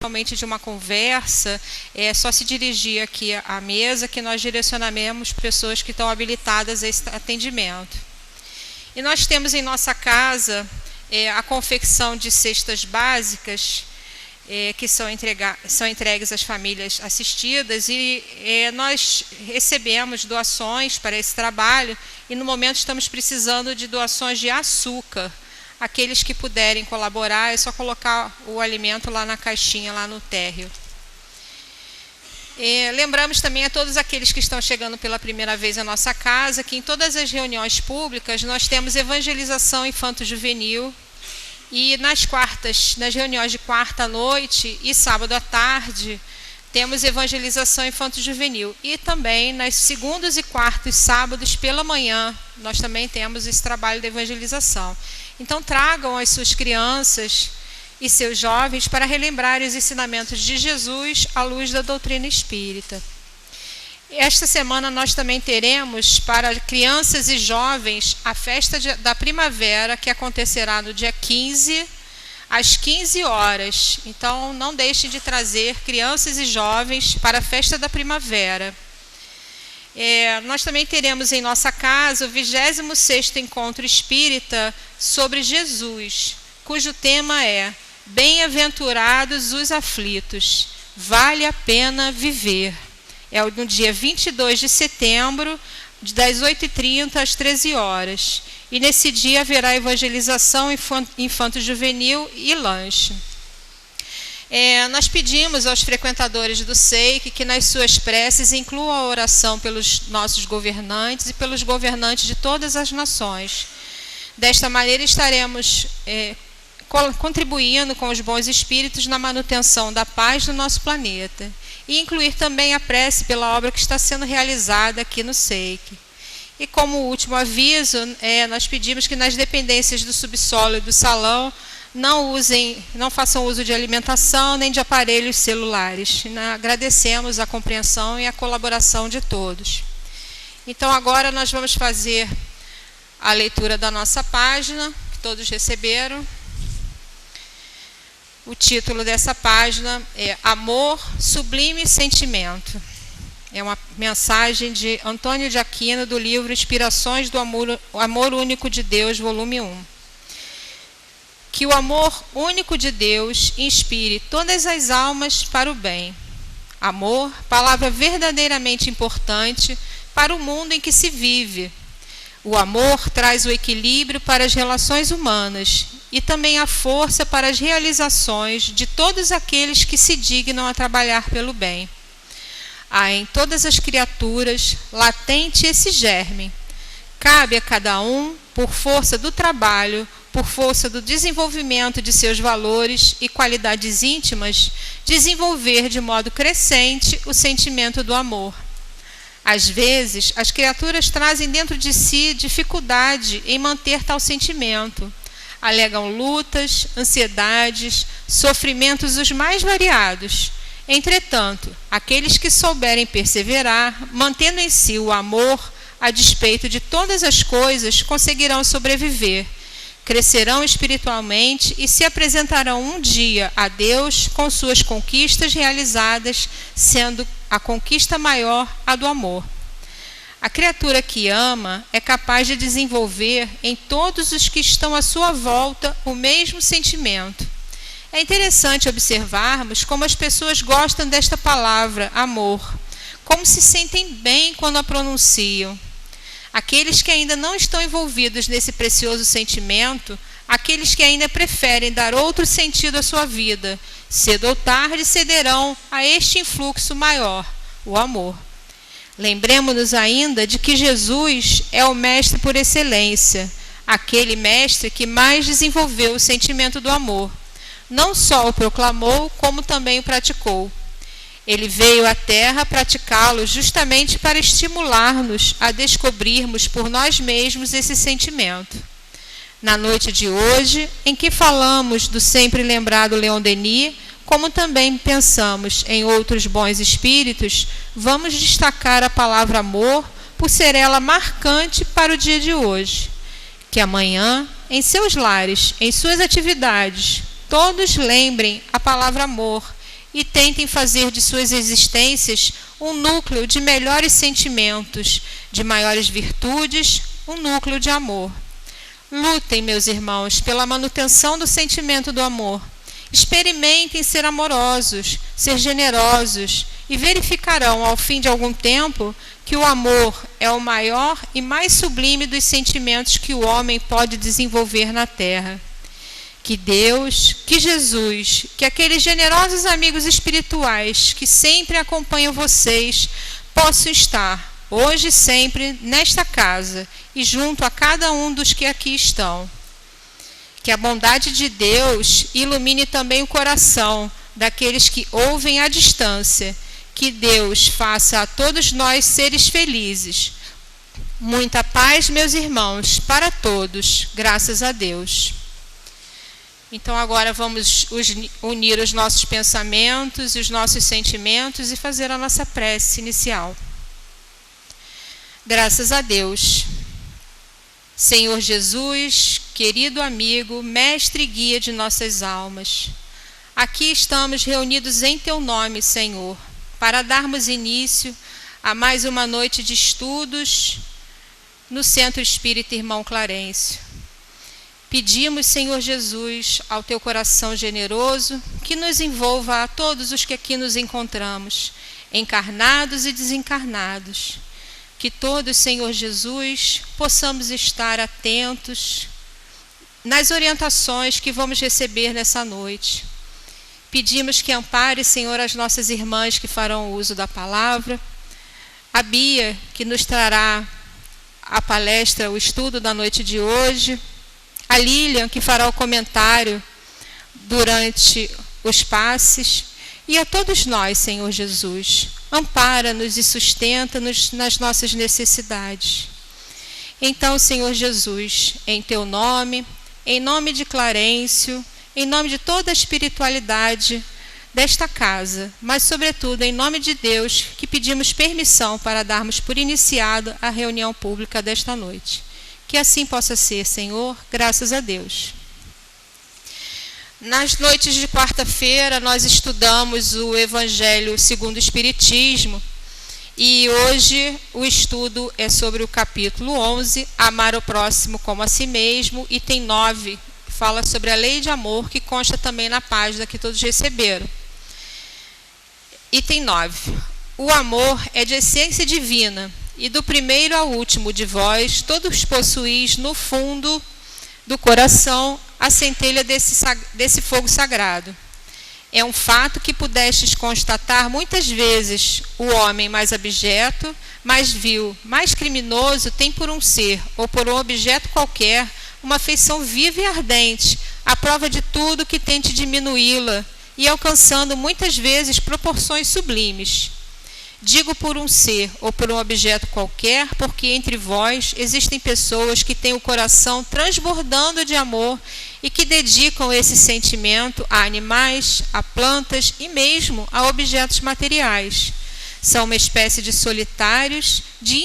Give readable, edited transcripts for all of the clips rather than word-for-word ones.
realmente de uma conversa, é só se dirigir aqui à mesa que nós direcionaremos pessoas que estão habilitadas a esse atendimento. E nós temos em nossa casa a confecção de cestas básicas que são entregues às famílias assistidas e nós recebemos doações para esse trabalho e no momento estamos precisando de doações de açúcar. Aqueles que puderem colaborar, é só colocar o alimento lá na caixinha, lá no térreo. Lembramos também a todos aqueles que estão chegando pela primeira vez à nossa casa, que em todas as reuniões públicas nós temos evangelização infanto-juvenil e nas reuniões de quarta à noite e sábado à tarde, temos evangelização infanto-juvenil. E também nas segundos e quartos sábados pela manhã, nós também temos esse trabalho de evangelização. Então, tragam as suas crianças e seus jovens para relembrar os ensinamentos de Jesus à luz da doutrina espírita. Esta semana nós também teremos para crianças e jovens a festa da primavera, que acontecerá no dia 15, às 15 horas. Então, não deixem de trazer crianças e jovens para a festa da primavera. Nós também teremos em nossa casa o 26º Encontro Espírita sobre Jesus, cujo tema é Bem-aventurados os aflitos, vale a pena viver. É no dia 22 de setembro, das 8h30 às 13 horas. E nesse dia haverá evangelização infanto-juvenil e lanche. Nós pedimos aos frequentadores do SEIC que nas suas preces incluam a oração pelos nossos governantes e pelos governantes de todas as nações. Desta maneira estaremos contribuindo com os bons espíritos na manutenção da paz do nosso planeta. E incluir também a prece pela obra que está sendo realizada aqui no SEIC. E como último aviso, nós pedimos que nas dependências do subsolo e do salão não façam uso de alimentação nem de aparelhos celulares. Agradecemos a compreensão e a colaboração de todos. Então, agora nós vamos fazer a leitura da nossa página, que todos receberam. O título dessa página é Amor, Sublime Sentimento. É uma mensagem de Antônio de Aquino, do livro Inspirações do Amor Único de Deus, volume 1. Que o amor único de Deus inspire todas as almas para o bem. Amor, palavra verdadeiramente importante para o mundo em que se vive. O amor traz o equilíbrio para as relações humanas e também a força para as realizações de todos aqueles que se dignam a trabalhar pelo bem. Há em todas as criaturas latente esse germe. Cabe a cada um, por força do trabalho, por força do desenvolvimento de seus valores e qualidades íntimas, desenvolver de modo crescente o sentimento do amor. Às vezes, as criaturas trazem dentro de si dificuldade em manter tal sentimento. Alegam lutas, ansiedades, sofrimentos os mais variados. Entretanto, aqueles que souberem perseverar, mantendo em si o amor, a despeito de todas as coisas, conseguirão sobreviver, crescerão espiritualmente e se apresentarão um dia a Deus com suas conquistas realizadas, sendo a conquista maior a do amor. A criatura que ama é capaz de desenvolver em todos os que estão à sua volta o mesmo sentimento. É interessante observarmos como as pessoas gostam desta palavra, amor, como se sentem bem quando a pronunciam. Aqueles que ainda não estão envolvidos nesse precioso sentimento, aqueles que ainda preferem dar outro sentido à sua vida, cedo ou tarde cederão a este influxo maior, o amor. Lembremos-nos ainda de que Jesus é o mestre por excelência, aquele mestre que mais desenvolveu o sentimento do amor. Não só o proclamou, como também o praticou. Ele veio à Terra praticá-lo justamente para estimular-nos a descobrirmos por nós mesmos esse sentimento. Na noite de hoje, em que falamos do sempre lembrado Leon Denis, como também pensamos em outros bons espíritos, vamos destacar a palavra amor por ser ela marcante para o dia de hoje. Que amanhã, em seus lares, em suas atividades, todos lembrem a palavra amor e tentem fazer de suas existências um núcleo de melhores sentimentos, de maiores virtudes, um núcleo de amor. Lutem, meus irmãos, pela manutenção do sentimento do amor. Experimentem ser amorosos, ser generosos, e verificarão, ao fim de algum tempo, que o amor é o maior e mais sublime dos sentimentos que o homem pode desenvolver na terra. Que Deus, que Jesus, que aqueles generosos amigos espirituais que sempre acompanham vocês possam estar, hoje e sempre, nesta casa e junto a cada um dos que aqui estão. Que a bondade de Deus ilumine também o coração daqueles que ouvem à distância. Que Deus faça a todos nós seres felizes. Muita paz, meus irmãos, para todos, graças a Deus. Então agora vamos unir os nossos pensamentos e os nossos sentimentos e fazer a nossa prece inicial. Graças a Deus. Senhor Jesus, querido amigo, mestre e guia de nossas almas, aqui estamos reunidos em Teu nome, Senhor, para darmos início a mais uma noite de estudos no Centro Espírita Irmão Clarencio. Pedimos, Senhor Jesus, ao Teu coração generoso, que nos envolva a todos os que aqui nos encontramos, encarnados e desencarnados. Que todos, Senhor Jesus, possamos estar atentos nas orientações que vamos receber nessa noite. Pedimos que ampare, Senhor, as nossas irmãs que farão uso da palavra, a Bia, que nos trará a palestra, o estudo da noite de hoje, a Lilian, que fará o comentário durante os passes, e a todos nós, Senhor Jesus, ampara-nos e sustenta-nos nas nossas necessidades. Então, Senhor Jesus, em Teu nome, em nome de Clarencio, em nome de toda a espiritualidade desta casa, mas sobretudo em nome de Deus, que pedimos permissão para darmos por iniciado a reunião pública desta noite. Que assim possa ser, Senhor, graças a Deus. Nas noites de quarta-feira, nós estudamos o Evangelho segundo o Espiritismo, e hoje o estudo é sobre o capítulo 11, Amar o Próximo como a Si Mesmo, item 9, fala sobre a lei de amor, que consta também na página que todos receberam. Item 9. O amor é de essência divina, e do primeiro ao último de vós, todos possuís no fundo do coração a centelha desse fogo sagrado. É um fato que pudestes constatar muitas vezes. O homem mais abjeto, mais vil, mais criminoso tem por um ser, ou por um objeto qualquer, uma afeição viva e ardente, à prova de tudo que tente diminuí-la, e alcançando muitas vezes proporções sublimes. Digo por um ser ou por um objeto qualquer, porque entre vós existem pessoas que têm o coração transbordando de amor e que dedicam esse sentimento a animais, a plantas e mesmo a objetos materiais. São uma espécie de solitários, de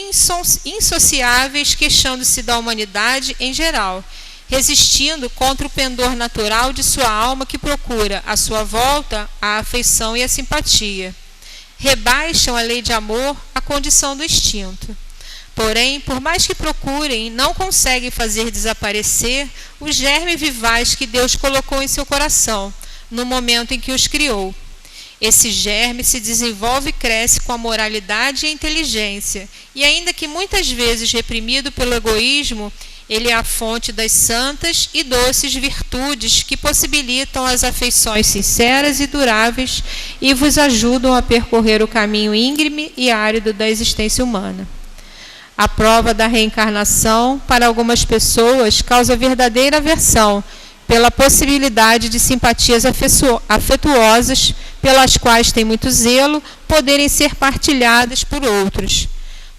insociáveis, queixando-se da humanidade em geral, resistindo contra o pendor natural de sua alma que procura, à sua volta, a afeição e a simpatia. Rebaixam a lei de amor à condição do instinto. Porém, por mais que procurem, não conseguem fazer desaparecer o germe vivaz que Deus colocou em seu coração, no momento em que os criou. Esse germe se desenvolve e cresce com a moralidade e a inteligência, e ainda que muitas vezes reprimido pelo egoísmo, ele é a fonte das santas e doces virtudes que possibilitam as afeições sinceras e duráveis e vos ajudam a percorrer o caminho íngreme e árido da existência humana. A prova da reencarnação, para algumas pessoas, causa verdadeira aversão pela possibilidade de simpatias afetuosas, pelas quais tem muito zelo, poderem ser partilhadas por outros.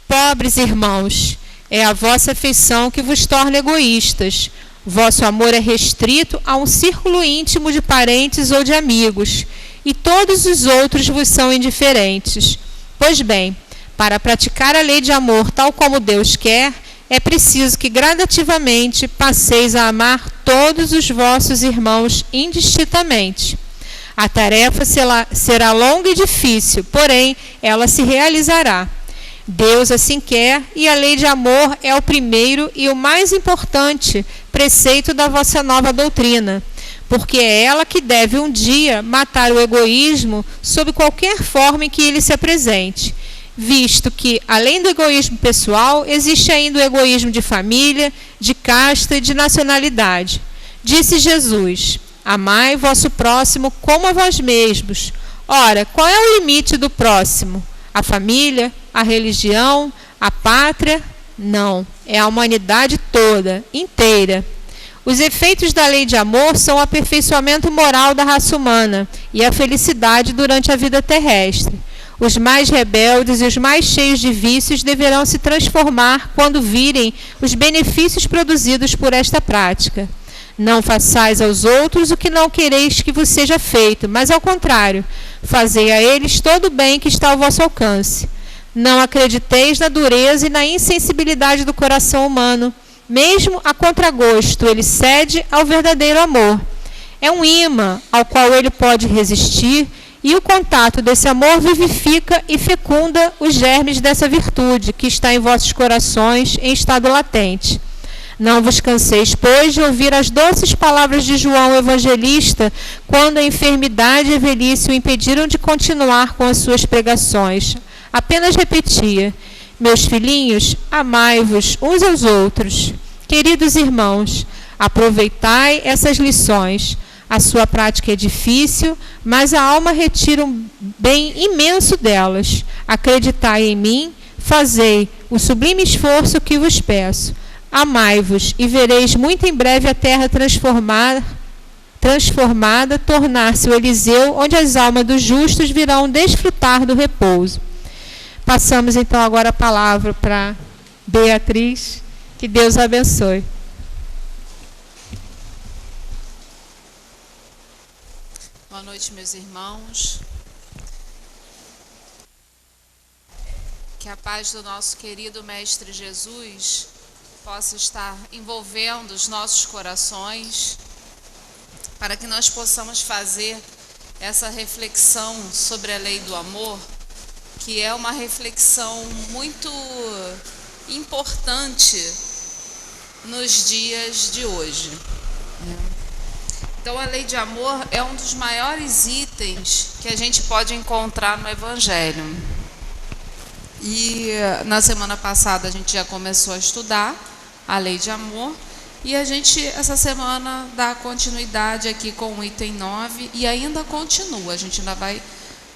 Pobres irmãos, é a vossa afeição que vos torna egoístas. Vosso amor é restrito a um círculo íntimo de parentes ou de amigos, e todos os outros vos são indiferentes. Pois bem, para praticar a lei de amor tal como Deus quer, é preciso que gradativamente passeis a amar todos os vossos irmãos indistintamente. A tarefa será longa e difícil, porém, ela se realizará. Deus assim quer, e a lei de amor é o primeiro e o mais importante preceito da vossa nova doutrina, porque é ela que deve um dia matar o egoísmo sob qualquer forma em que ele se apresente, visto que, além do egoísmo pessoal, existe ainda o egoísmo de família, de casta e de nacionalidade. Disse Jesus: amai vosso próximo como a vós mesmos. Ora, qual é o limite do próximo? A família? A religião? A pátria? Não, é a humanidade toda, inteira. Os efeitos da lei de amor são o aperfeiçoamento moral da raça humana e a felicidade durante a vida terrestre. Os mais rebeldes e os mais cheios de vícios deverão se transformar quando virem os benefícios produzidos por esta prática. Não façais aos outros o que não quereis que vos seja feito, mas ao contrário, fazei a eles todo o bem que está ao vosso alcance. Não acrediteis na dureza e na insensibilidade do coração humano. Mesmo a contragosto, ele cede ao verdadeiro amor. É um imã ao qual ele pode resistir, e o contato desse amor vivifica e fecunda os germes dessa virtude que está em vossos corações em estado latente. Não vos canseis, pois, de ouvir as doces palavras de João Evangelista, quando a enfermidade e a velhice o impediram de continuar com as suas pregações. Apenas repetia: meus filhinhos, amai-vos uns aos outros. Queridos irmãos, aproveitai essas lições. A sua prática é difícil, mas a alma retira um bem imenso delas. Acreditai em mim, fazei o sublime esforço que vos peço. Amai-vos e vereis muito em breve a terra transformada tornar-se o Eliseu, onde as almas dos justos virão desfrutar do repouso. Passamos então agora a palavra para Beatriz. Que Deus abençoe. Boa noite, meus irmãos. Que a paz do nosso querido Mestre Jesus possa estar envolvendo os nossos corações, para que nós possamos fazer essa reflexão sobre a lei do amor, que é uma reflexão muito importante nos dias de hoje. Então, a lei de amor é um dos maiores itens que a gente pode encontrar no Evangelho. E na semana passada a gente já começou a estudar a lei de amor, e a gente essa semana dá continuidade aqui com o item 9 e ainda continua. A gente ainda vai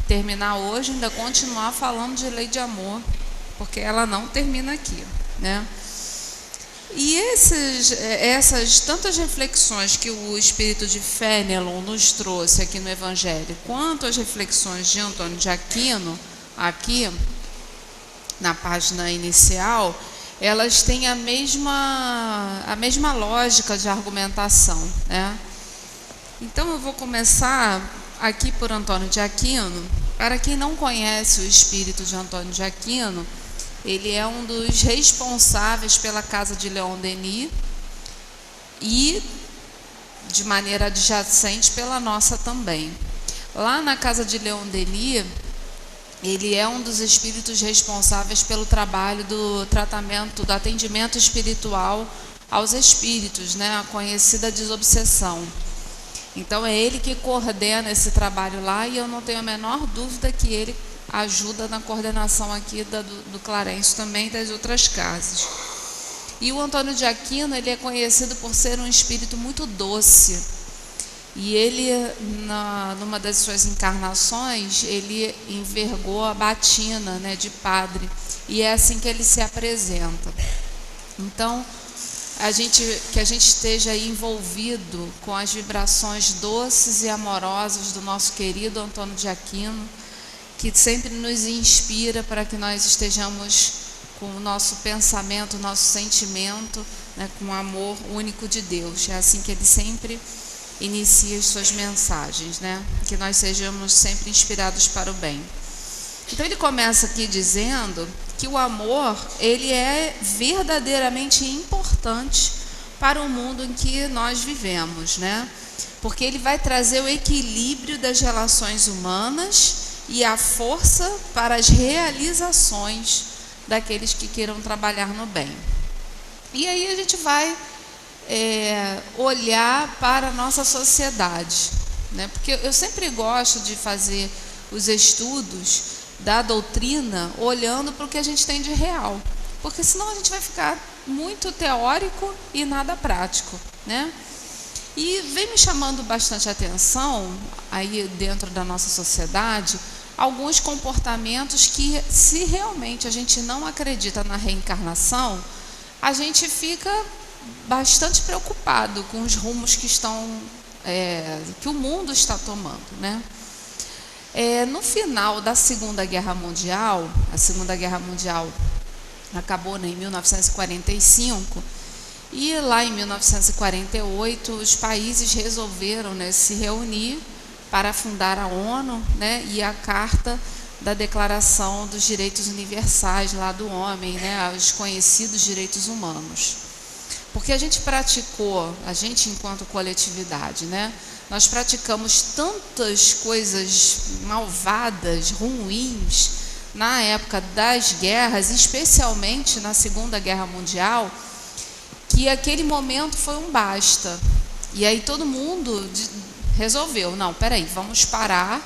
terminar hoje, ainda continuar falando de lei de amor, porque ela não termina aqui, né? E essas tantas reflexões que o espírito de Fénelon nos trouxe aqui no Evangelho, quanto as reflexões de Antônio de Aquino, aqui na página inicial, elas têm a mesma lógica de argumentação, né? Então eu vou começar aqui por Antônio de Aquino. Para quem não conhece o espírito de Antônio de Aquino, ele é um dos responsáveis pela casa de Leon Denis e, de maneira adjacente, pela nossa também. Lá na casa de Leon Denis, ele é um dos espíritos responsáveis pelo trabalho do tratamento, do atendimento espiritual aos espíritos, né? A conhecida desobsessão. Então é ele que coordena esse trabalho lá, e eu não tenho a menor dúvida que ele ajuda na coordenação aqui do Clarencio também, das outras casas. E o Antônio de Aquino, ele é conhecido por ser um espírito muito doce. E ele, numa das suas encarnações, ele envergou a batina, né, de padre. E é assim que ele se apresenta. Então, que a gente esteja aí envolvido com as vibrações doces e amorosas do nosso querido Antônio de Aquino, que sempre nos inspira para que nós estejamos com o nosso pensamento, o nosso sentimento, né, com o amor único de Deus. É assim que ele sempre inicia as suas mensagens, né? Que nós sejamos sempre inspirados para o bem. Então ele começa aqui dizendo que o amor, ele é verdadeiramente importante para o mundo em que nós vivemos, né? Porque ele vai trazer o equilíbrio das relações humanas e a força para as realizações daqueles que queiram trabalhar no bem. E aí a gente vai olhar para a nossa sociedade, né? Porque eu sempre gosto de fazer os estudos da doutrina olhando para o que a gente tem de real, porque senão a gente vai ficar muito teórico e nada prático, né? E vem me chamando bastante atenção aí dentro da nossa sociedade alguns comportamentos que, se realmente a gente não acredita na reencarnação, a gente fica bastante preocupado com os rumos que que o mundo está tomando, né? No final da Segunda Guerra Mundial, a Segunda Guerra Mundial acabou em 1945, e lá em 1948 os países resolveram, né, se reunir para fundar a ONU, né, e a Carta da Declaração dos Direitos Universais lá do Homem, né, os conhecidos direitos humanos. Porque a gente enquanto coletividade, né, nós praticamos tantas coisas malvadas, ruins, na época das guerras, especialmente na Segunda Guerra Mundial, que aquele momento foi um basta. E aí todo mundo resolveu, não, peraí, vamos parar,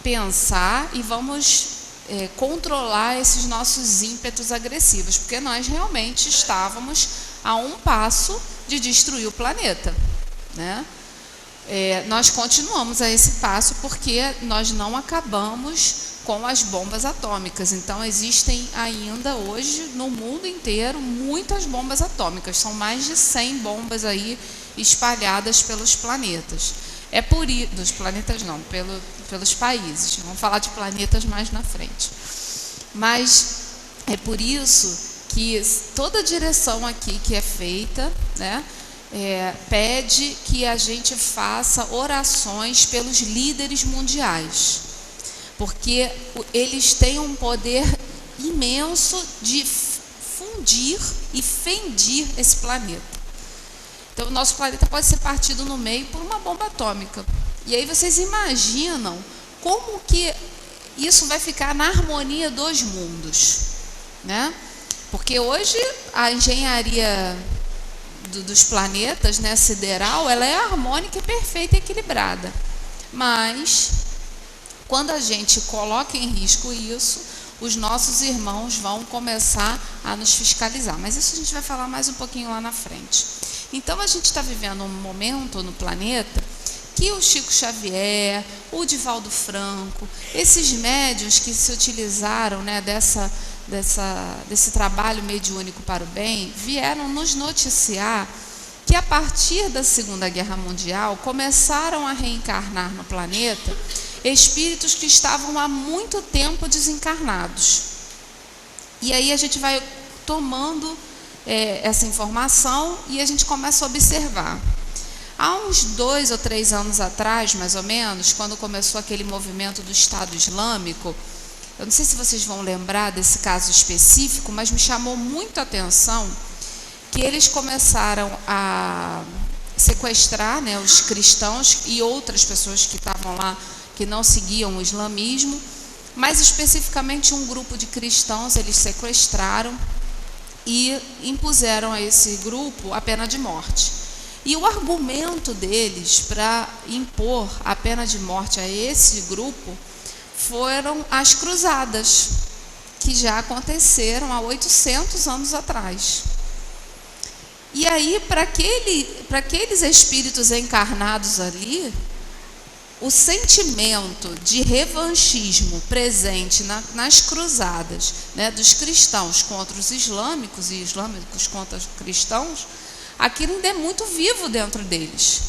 pensar e vamos controlar esses nossos ímpetos agressivos, porque nós realmente estávamos a um passo de destruir o planeta, né? Nós continuamos a esse passo porque nós não acabamos com as bombas atômicas. Então existem ainda hoje no mundo inteiro muitas bombas atômicas, são mais de 100 bombas aí espalhadas pelos planetas. Dos planetas não, pelos países. Vamos falar de planetas mais na frente. Mas é por isso que toda a direção aqui que é feita, né, pede que a gente faça orações pelos líderes mundiais, porque eles têm um poder imenso de fundir e fendir esse planeta. Então, o nosso planeta pode ser partido no meio por uma bomba atômica. E aí vocês imaginam como que isso vai ficar na harmonia dos mundos, né? Porque hoje a engenharia dos planetas, né, sideral, ela é harmônica, perfeita e equilibrada. Mas quando a gente coloca em risco isso, os nossos irmãos vão começar a nos fiscalizar. Mas isso a gente vai falar mais um pouquinho lá na frente. Então a gente está vivendo um momento no planeta que o Chico Xavier, o Divaldo Franco, esses médiuns que se utilizaram, né, desse trabalho mediúnico para o bem, vieram nos noticiar que a partir da Segunda Guerra Mundial começaram a reencarnar no planeta espíritos que estavam há muito tempo desencarnados. E aí a gente vai tomando essa informação e a gente começa a observar. Há uns 2 ou 3 anos atrás, mais ou menos, quando começou aquele movimento do Estado Islâmico, eu não sei se vocês vão lembrar desse caso específico, mas me chamou muito a atenção que eles começaram a sequestrar, né, os cristãos e outras pessoas que estavam lá, que não seguiam o islamismo, mas especificamente um grupo de cristãos eles sequestraram e impuseram a esse grupo a pena de morte. E o argumento deles para impor a pena de morte a esse grupo foram as cruzadas, que já aconteceram há 800 anos atrás. E aí, para aqueles espíritos encarnados ali, o sentimento de revanchismo presente nas cruzadas, né, dos cristãos contra os islâmicos e islâmicos contra os cristãos, aquilo ainda é muito vivo dentro deles,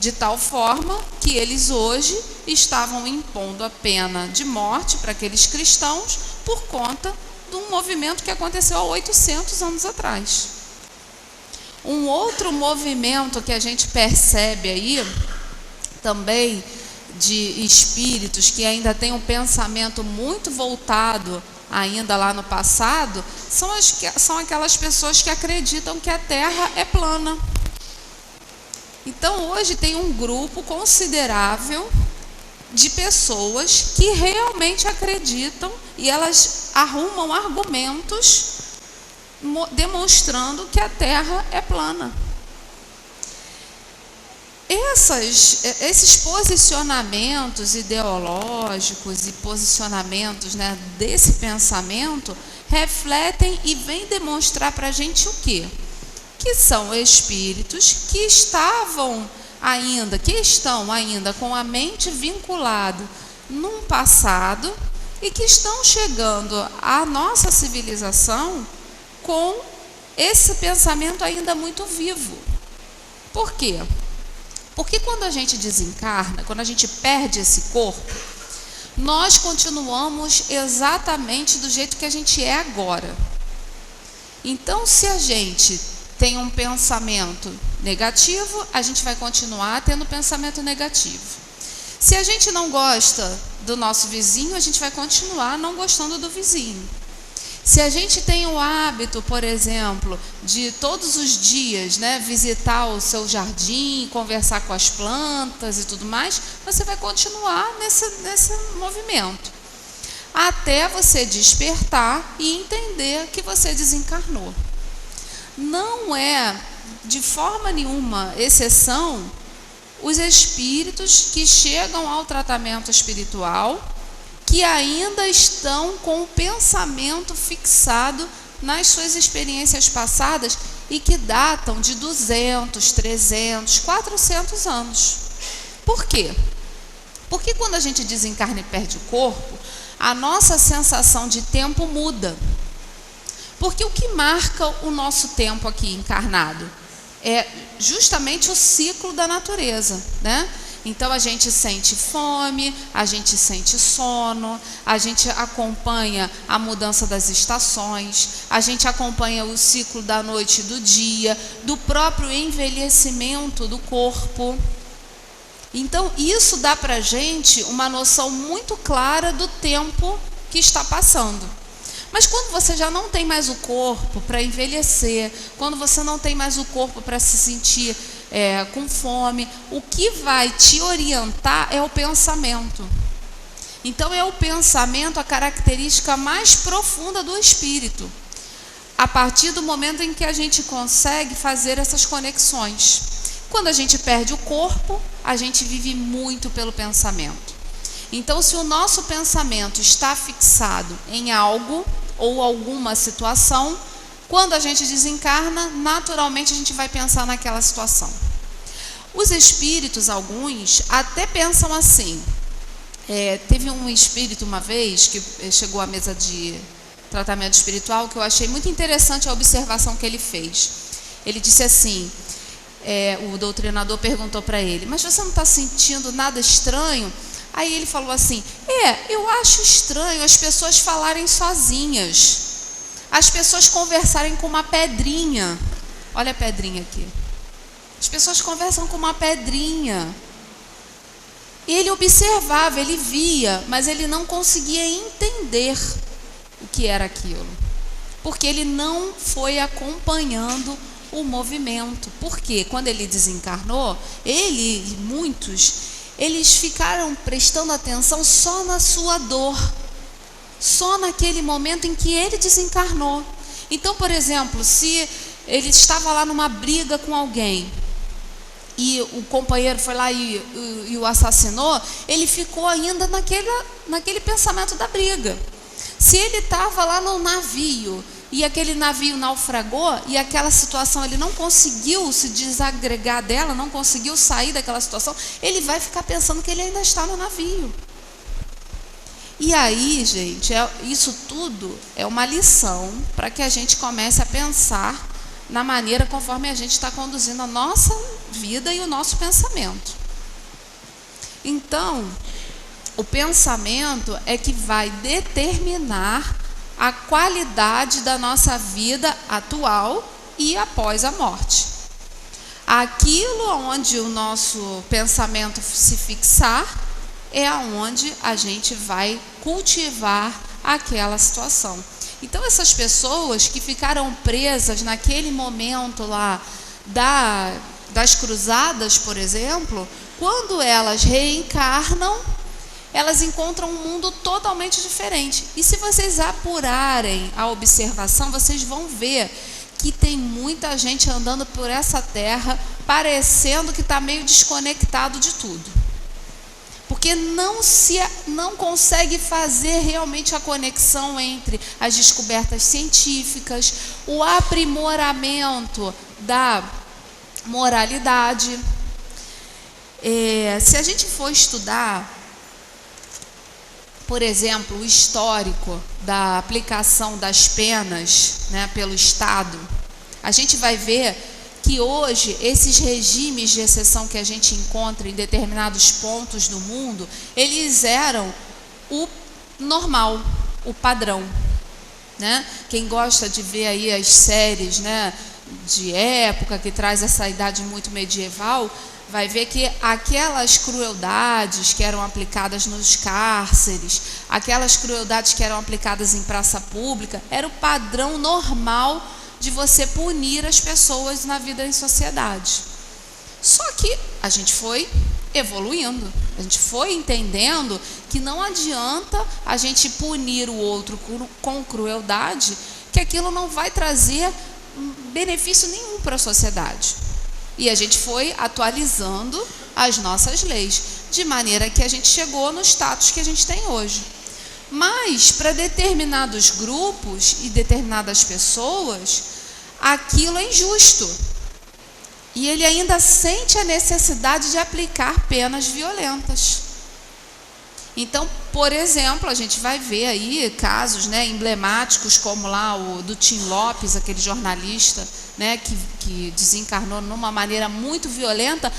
de tal forma que eles hoje estavam impondo a pena de morte para aqueles cristãos por conta de um movimento que aconteceu há 800 anos atrás. Um outro movimento que a gente percebe aí também de espíritos que ainda têm um pensamento muito voltado ainda lá no passado, são aquelas pessoas que acreditam que a Terra é plana. Então hoje tem um grupo considerável de pessoas que realmente acreditam e elas arrumam argumentos demonstrando que a Terra é plana. Esses posicionamentos ideológicos e posicionamentos, né, desse pensamento refletem e vêm demonstrar para a gente o quê? Que são espíritos que estão ainda com a mente vinculada num passado e que estão chegando à nossa civilização com esse pensamento ainda muito vivo. Por quê? Porque quando a gente desencarna, quando a gente perde esse corpo, nós continuamos exatamente do jeito que a gente é agora. Então, se a gente tem um pensamento negativo, a gente vai continuar tendo pensamento negativo. Se a gente não gosta do nosso vizinho, a gente vai continuar não gostando do vizinho. Se a gente tem o hábito, por exemplo, de todos os dias, né, visitar o seu jardim, conversar com as plantas e tudo mais, você vai continuar nesse movimento. Até você despertar e entender que você desencarnou. Não é, de forma nenhuma, exceção os espíritos que chegam ao tratamento espiritual que ainda estão com o pensamento fixado nas suas experiências passadas e que datam de 200, 300, 400 anos. Por quê? Porque quando a gente desencarna e perde o corpo, a nossa sensação de tempo muda. Porque o que marca o nosso tempo aqui encarnado é justamente o ciclo da natureza, né? Então a gente sente fome, a gente sente sono, a gente acompanha a mudança das estações, a gente acompanha o ciclo da noite e do dia, do próprio envelhecimento do corpo. Então isso dá para a gente uma noção muito clara do tempo que está passando. Mas quando você já não tem mais o corpo para envelhecer, quando você não tem mais o corpo para se sentir com fome, o que vai te orientar é o pensamento. Então é o pensamento a característica mais profunda do espírito, a partir do momento em que a gente consegue fazer essas conexões. Quando a gente perde o corpo, a gente vive muito pelo pensamento. Então, se o nosso pensamento está fixado em algo ou alguma situação, quando a gente desencarna, naturalmente a gente vai pensar naquela situação. Os espíritos, alguns, até pensam assim. Teve um espírito uma vez que chegou à mesa de tratamento espiritual que eu achei muito interessante a observação que ele fez. Ele disse assim, o doutrinador perguntou para ele, mas você não está sentindo nada estranho? Aí ele falou assim, eu acho estranho as pessoas falarem sozinhas, as pessoas conversarem com uma pedrinha. Olha a pedrinha aqui. As pessoas conversam com uma pedrinha. E ele observava, ele via, mas ele não conseguia entender o que era aquilo, porque ele não foi acompanhando o movimento. Porque quando ele desencarnou, ele e muitos, eles ficaram prestando atenção só na sua dor, só naquele momento em que ele desencarnou. Então, por exemplo, se ele estava lá numa briga com alguém e o companheiro foi lá e o assassinou, ele ficou ainda naquele pensamento da briga. Se ele estava lá no navio e aquele navio naufragou e aquela situação ele não conseguiu se desagregar dela, não conseguiu sair daquela situação, ele vai ficar pensando que ele ainda está no navio. E aí, gente, isso tudo é uma lição para que a gente comece a pensar na maneira conforme a gente está conduzindo a nossa vida e o nosso pensamento. Então, o pensamento é que vai determinar a qualidade da nossa vida atual e após a morte. Aquilo onde o nosso pensamento se fixar é aonde a gente vai cultivar aquela situação. Então, essas pessoas que ficaram presas naquele momento lá das cruzadas, por exemplo, quando elas reencarnam, elas encontram um mundo totalmente diferente. E se vocês apurarem a observação, vocês vão ver que tem muita gente andando por essa terra parecendo que está meio desconectado de tudo. Porque não consegue fazer realmente a conexão entre as descobertas científicas, o aprimoramento da moralidade. Se a gente for estudar, por exemplo, o histórico da aplicação das penas, né, pelo Estado, a gente vai ver que hoje esses regimes de exceção que a gente encontra em determinados pontos do mundo, eles eram o normal, o padrão, né? Quem gosta de ver aí as séries, né, de época, que traz essa idade muito medieval, vai ver que aquelas crueldades que eram aplicadas nos cárceres, aquelas crueldades que eram aplicadas em praça pública, era o padrão normal de você punir as pessoas na vida em sociedade. Só que a gente foi evoluindo, a gente foi entendendo que não adianta a gente punir o outro com crueldade, que aquilo não vai trazer benefício nenhum para a sociedade. E a gente foi atualizando as nossas leis, de maneira que a gente chegou no status que a gente tem hoje. Mas, para determinados grupos e determinadas pessoas, aquilo é injusto. E ele ainda sente a necessidade de aplicar penas violentas. Então, por exemplo, a gente vai ver aí casos, né, emblemáticos, como lá o do Tim Lopes, aquele jornalista, né, que desencarnou numa maneira muito violenta.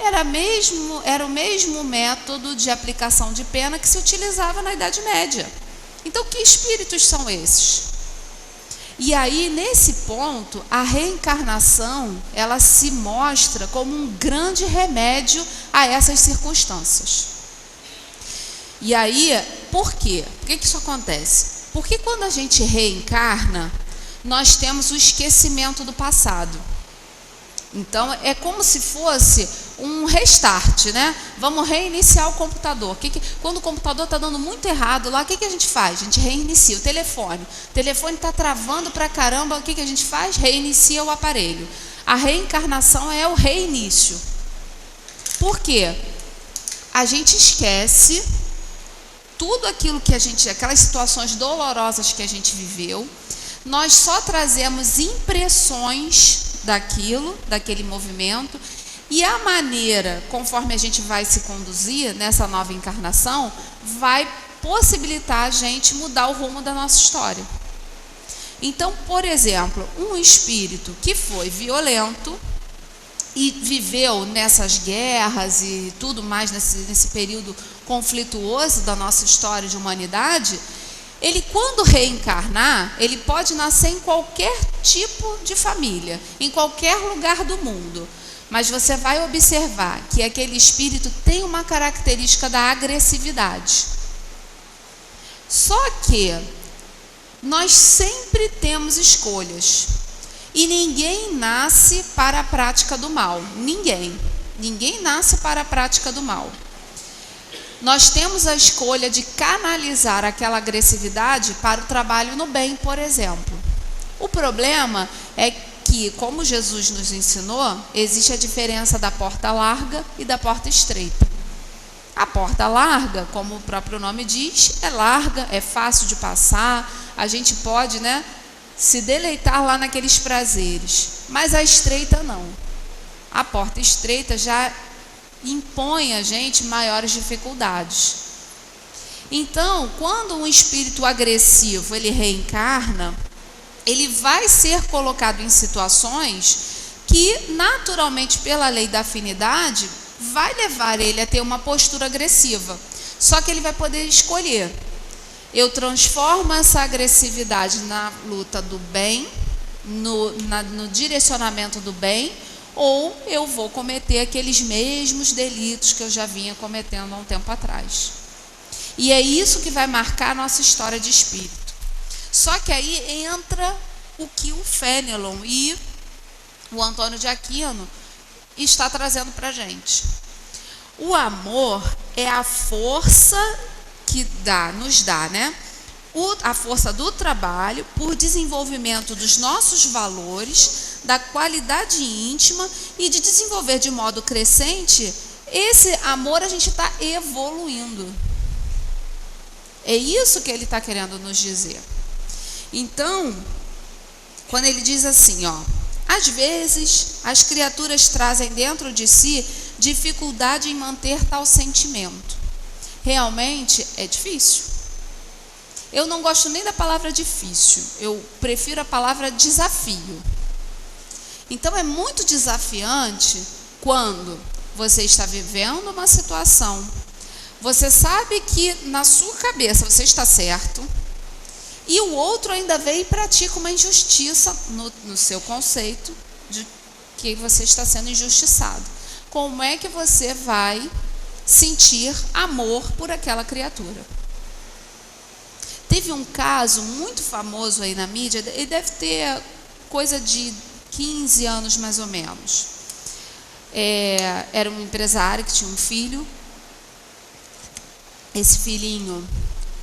Era o mesmo método de aplicação de pena que se utilizava na Idade Média. Então, que espíritos são esses? E aí, nesse ponto, a reencarnação, ela se mostra como um grande remédio a essas circunstâncias. E aí, por quê? Por que isso acontece? Porque quando a gente reencarna, nós temos o esquecimento do passado. Então, é como se fosse um restart, né? Vamos reiniciar o computador. Quando o computador está dando muito errado lá, o que a gente faz? A gente reinicia o telefone. O telefone está travando pra caramba, o que a gente faz? Reinicia o aparelho. A reencarnação é o reinício. Por quê? A gente esquece tudo aquilo que aquelas situações dolorosas que a gente viveu. Nós só trazemos impressões daquele movimento, e a maneira, conforme a gente vai se conduzir nessa nova encarnação, vai possibilitar a gente mudar o rumo da nossa história. Então, por exemplo, um espírito que foi violento e viveu nessas guerras e tudo mais nesse período conflituoso da nossa história de humanidade, ele, quando reencarnar, ele pode nascer em qualquer tipo de família, em qualquer lugar do mundo. Mas você vai observar que aquele espírito tem uma característica da agressividade. Só que nós sempre temos escolhas. E ninguém nasce para a prática do mal. Ninguém nasce para a prática do mal. Nós temos a escolha de canalizar aquela agressividade para o trabalho no bem, por exemplo. O problema é que, como Jesus nos ensinou, existe a diferença da porta larga e da porta estreita. A porta larga, como o próprio nome diz, é larga, é fácil de passar, a gente pode, né, se deleitar lá naqueles prazeres, mas a estreita não. A porta estreita já impõe a gente maiores dificuldades. Então, quando um espírito agressivo ele reencarna, ele vai ser colocado em situações que, naturalmente, pela lei da afinidade, vai levar ele a ter uma postura agressiva. Só que ele vai poder escolher. Eu transformo essa agressividade na luta do bem, no direcionamento do bem, ou eu vou cometer aqueles mesmos delitos que eu já vinha cometendo há um tempo atrás. E é isso que vai marcar a nossa história de espírito. Só que aí entra o que o Fenelon e o Antônio de Aquino está trazendo para a gente. O amor é a força que nos dá, né? A força do trabalho por desenvolvimento dos nossos valores, da qualidade íntima e de desenvolver de modo crescente esse amor. A gente está evoluindo. É isso que ele está querendo nos dizer. Então, quando ele diz assim, às vezes as criaturas trazem dentro de si dificuldade em manter tal sentimento. Realmente é difícil. Eu não gosto nem da palavra difícil, eu prefiro a palavra desafio. Então é muito desafiante quando você está vivendo uma situação, você sabe que na sua cabeça você está certo, e o outro ainda vem e pratica uma injustiça no seu conceito de que você está sendo injustiçado. Como é que você vai sentir amor por aquela criatura? Teve um caso muito famoso aí na mídia, ele deve ter coisa de 15 anos mais ou menos. Era um empresário que tinha um filho. Esse filhinho,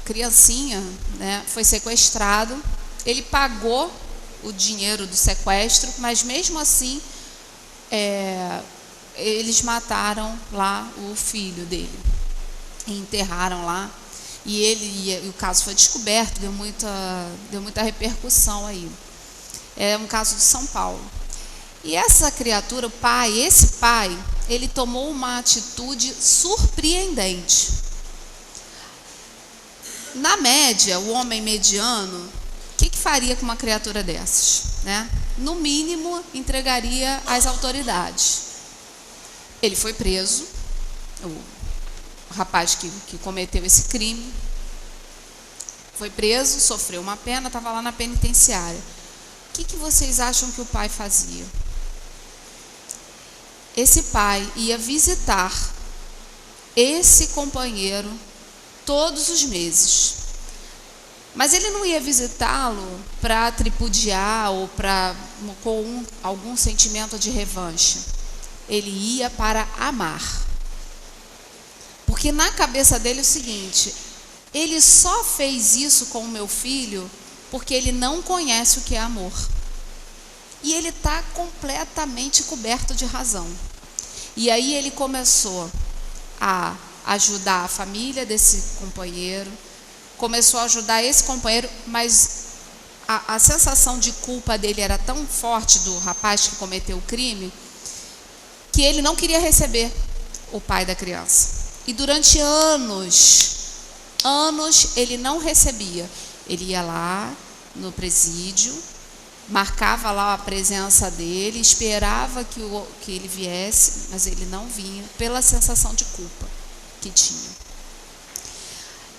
criancinha, né, foi sequestrado. Ele pagou o dinheiro do sequestro, mas mesmo assim eles mataram lá o filho dele e enterraram lá. E o caso foi descoberto, deu muita repercussão aí. É um caso de São Paulo. E essa criatura, esse pai, ele tomou uma atitude surpreendente. Na média, o homem mediano, o que faria com uma criatura dessas, né? No mínimo, entregaria às autoridades. Ele foi preso, o rapaz que cometeu esse crime, foi preso, sofreu uma pena, estava lá na penitenciária. O que vocês acham que o pai fazia? Esse pai ia visitar esse companheiro todos os meses. Mas ele não ia visitá-lo para tripudiar ou com algum sentimento de revanche. Ele ia para amar. Porque na cabeça dele é o seguinte: ele só fez isso com o meu filho porque ele não conhece o que é amor. E ele está completamente coberto de razão. E aí ele começou a ajudar a família desse companheiro, começou a ajudar esse companheiro, mas a sensação de culpa dele era tão forte, do rapaz que cometeu o crime, que ele não queria receber o pai da criança. E durante anos ele não recebia. Ele ia lá no presídio, marcava lá a presença dele, esperava que ele viesse, mas ele não vinha, pela sensação de culpa que tinha.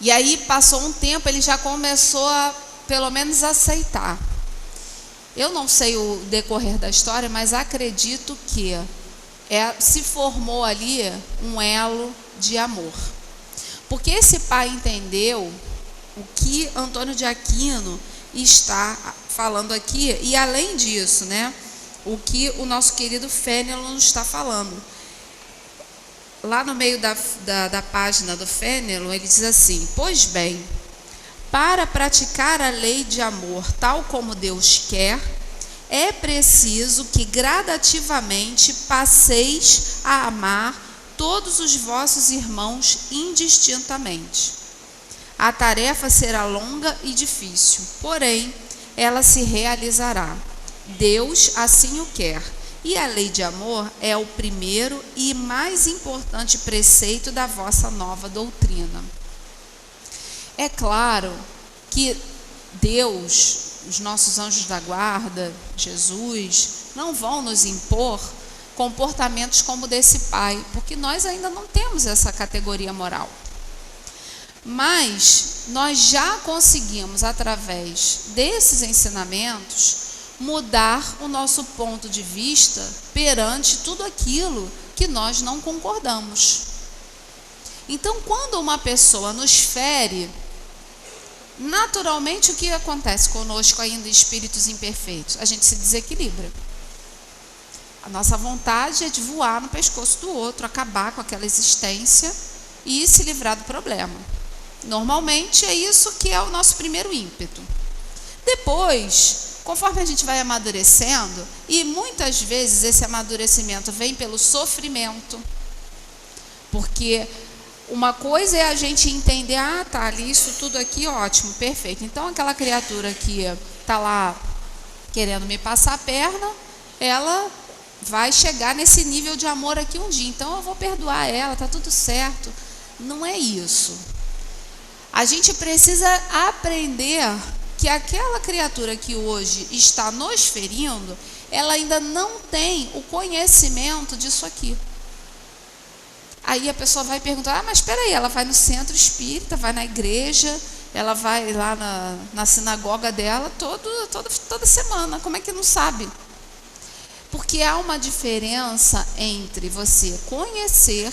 E aí passou um tempo, ele já começou a, pelo menos, aceitar. Eu não sei o decorrer da história, mas acredito que se formou ali um elo de amor. Porque esse pai entendeu o que Antônio de Aquino está falando aqui, e além disso, né, o que o nosso querido Fenelon está falando. Lá no meio da página do Fenelon, ele diz assim: pois bem, para praticar a lei de amor tal como Deus quer, é preciso que gradativamente passeis a amar todos os vossos irmãos indistintamente. A tarefa será longa e difícil, porém, ela se realizará. Deus assim o quer. E a lei de amor é o primeiro e mais importante preceito da vossa nova doutrina. É claro que Deus, os nossos anjos da guarda, Jesus, não vão nos impor comportamentos como desse pai, porque nós ainda não temos essa categoria moral. Mas nós já conseguimos, através desses ensinamentos, mudar o nosso ponto de vista perante tudo aquilo que nós não concordamos. Então, quando uma pessoa nos fere, naturalmente, o que acontece conosco ainda, espíritos imperfeitos? A gente se desequilibra. A nossa vontade é de voar no pescoço do outro, acabar com aquela existência e se livrar do problema. Normalmente é isso que é o nosso primeiro ímpeto. Depois, conforme a gente vai amadurecendo, e muitas vezes esse amadurecimento vem pelo sofrimento, porque uma coisa é a gente entender, tá ali, isso tudo aqui, ótimo, perfeito. Então, aquela criatura que está lá querendo me passar a perna, ela vai chegar nesse nível de amor aqui um dia. Então, eu vou perdoar ela, está tudo certo. Não é isso. A gente precisa aprender que aquela criatura que hoje está nos ferindo, ela ainda não tem o conhecimento disso aqui. Aí a pessoa vai perguntar, mas espera aí, ela vai no centro espírita, vai na igreja, ela vai lá na sinagoga dela toda semana, como é que não sabe? Porque há uma diferença entre você conhecer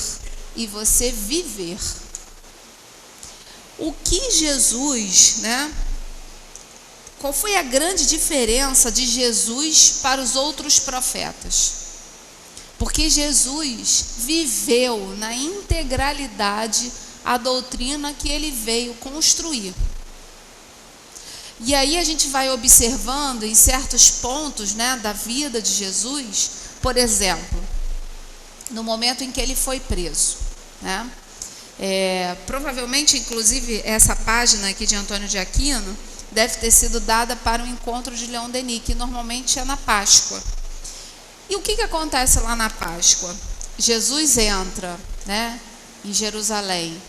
e você viver. O que Jesus, qual foi a grande diferença de Jesus para os outros profetas? Porque Jesus viveu na integralidade a doutrina que ele veio construir. E aí a gente vai observando em certos pontos, da vida de Jesus, por exemplo, no momento em que ele foi preso, provavelmente, inclusive, essa página aqui de Antônio de Aquino deve ter sido dada para o encontro de Leon Denis, que normalmente é na Páscoa. E o que acontece lá na Páscoa? Jesus entra, em Jerusalém,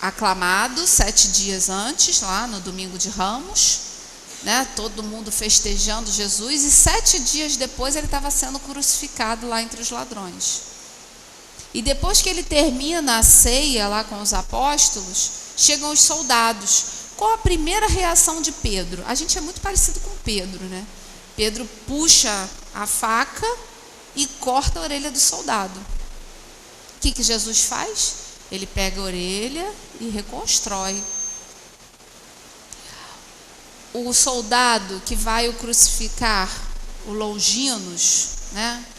aclamado 7 dias antes, lá no domingo de Ramos, todo mundo festejando Jesus, e 7 dias depois ele estava sendo crucificado lá entre os ladrões. E depois que ele termina a ceia lá com os apóstolos, chegam os soldados. Qual a primeira reação de Pedro? A gente é muito parecido com Pedro, Pedro puxa a faca e corta a orelha do soldado. O que Jesus faz? Ele pega a orelha e reconstrói. O soldado que vai o crucificar, o Longinos,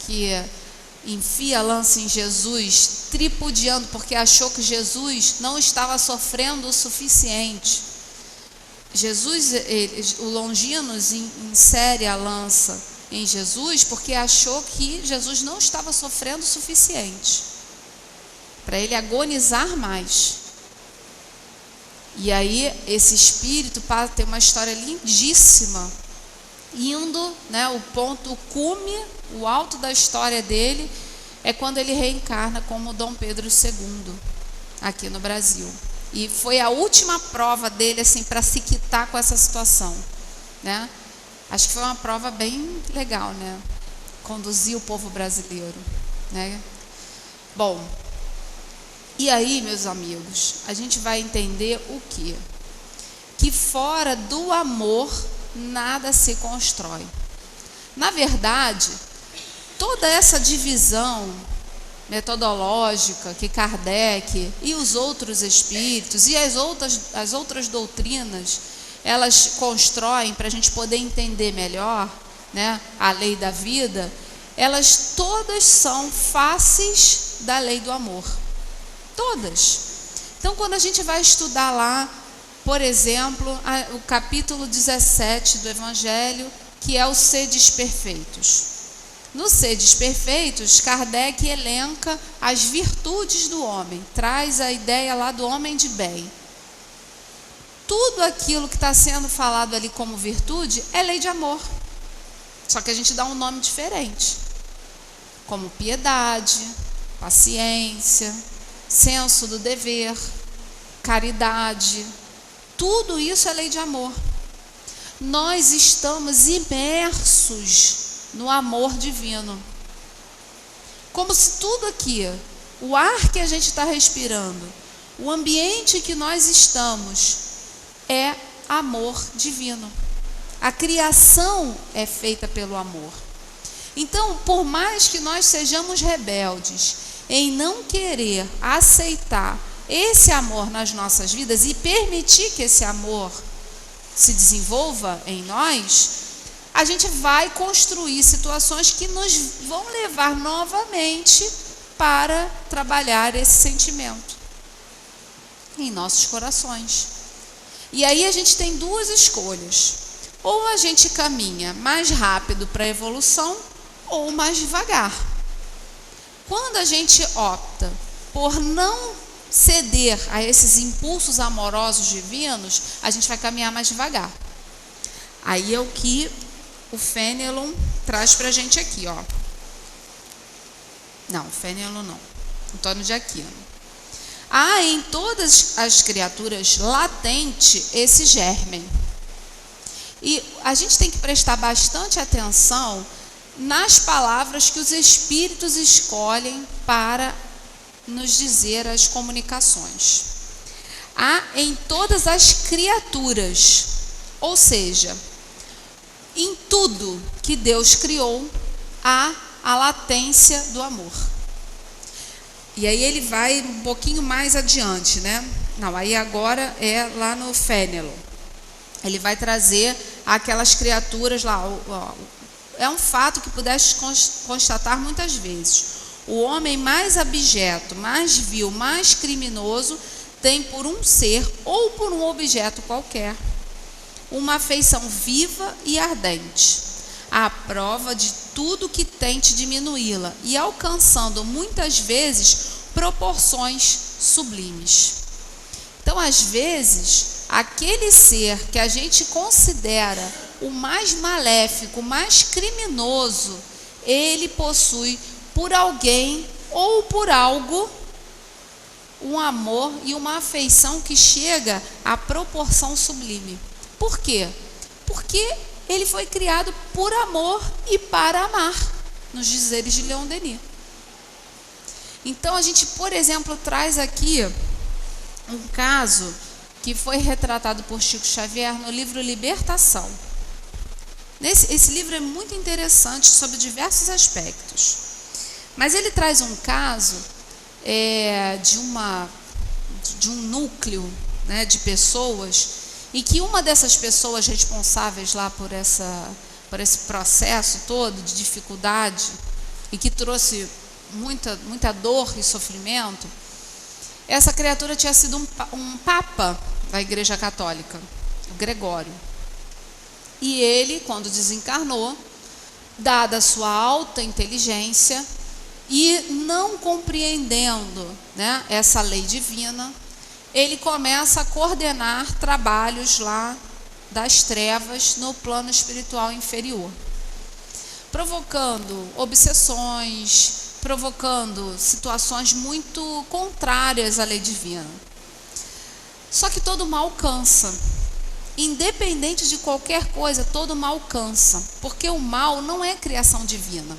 que enfia a lança em Jesus, tripudiando, porque achou que Jesus não estava sofrendo o suficiente. O Longinos insere a lança em Jesus porque achou que Jesus não estava sofrendo o suficiente para ele agonizar mais. E aí esse espírito tem uma história lindíssima, indo, o cume, o alto da história dele é quando ele reencarna como Dom Pedro II aqui no Brasil. E foi a última prova dele, para se quitar com essa situação, Acho que foi uma prova bem legal, Conduzir o povo brasileiro, Bom, e aí, meus amigos, a gente vai entender o quê? Que fora do amor nada se constrói. Na verdade, toda essa divisão metodológica que Kardec e os outros espíritos e as outras doutrinas, elas constroem para a gente poder entender melhor, a lei da vida, elas todas são faces da lei do amor. Todas. Então, quando a gente vai estudar lá, por exemplo, o capítulo 17 do Evangelho, que é o Sedes Perfeitos. No Sedes Perfeitos, Kardec elenca as virtudes do homem, traz a ideia lá do homem de bem. Tudo aquilo que está sendo falado ali como virtude é lei de amor. Só que a gente dá um nome diferente. Como piedade, paciência, senso do dever, caridade. Tudo isso é lei de amor. Nós estamos imersos no amor divino. Como se tudo aqui, o ar que a gente está respirando, o ambiente que nós estamos, é amor divino. A criação é feita pelo amor. Então, por mais que nós sejamos rebeldes em não querer aceitar esse amor nas nossas vidas e permitir que esse amor se desenvolva em nós, a gente vai construir situações que nos vão levar novamente para trabalhar esse sentimento em nossos corações. E aí a gente tem duas escolhas: ou a gente caminha mais rápido para a evolução, ou mais devagar. Quando a gente opta por não ceder a esses impulsos amorosos divinos, a gente vai caminhar mais devagar. Aí é o que o Fenelon traz para a gente aqui, ó. Não, Fenelon não. Antônio de Aquino. Há em todas as criaturas latente esse germen. E a gente tem que prestar bastante atenção nas palavras que os espíritos escolhem para nos dizer as comunicações. Há em todas as criaturas, ou seja, em tudo que Deus criou, há a latência do amor. E aí ele vai um pouquinho mais adiante, né? Não, aí agora é lá no Fenelon. Ele vai trazer aquelas criaturas lá. É um fato que pudeste constatar muitas vezes. O homem mais abjeto, mais vil, mais criminoso, tem por um ser ou por um objeto qualquer uma afeição viva e ardente, à prova de tudo que tente diminuí-la e alcançando muitas vezes proporções sublimes. Então, às vezes, aquele ser que a gente considera o mais maléfico, o mais criminoso, ele possui por alguém ou por algo um amor e uma afeição que chega à proporção sublime. Por quê? Porque ele foi criado por amor e para amar, nos dizeres de Leon Denis. Então a gente, por exemplo, traz aqui um caso que foi retratado por Chico Xavier no livro Libertação. Esse livro é muito interessante sobre diversos aspectos. Mas ele traz um caso de um núcleo, né, de pessoas, e que uma dessas pessoas responsáveis lá por esse processo todo de dificuldade e que trouxe muita dor e sofrimento, essa criatura tinha sido um papa da Igreja Católica, o Gregório. E ele, quando desencarnou, dada a sua alta inteligência e não compreendendo, né, essa lei divina, ele começa a coordenar trabalhos lá das trevas no plano espiritual inferior, provocando obsessões, provocando situações muito contrárias à lei divina. Só que todo mal cansa. Independente de qualquer coisa, todo mal cansa, porque o mal não é criação divina.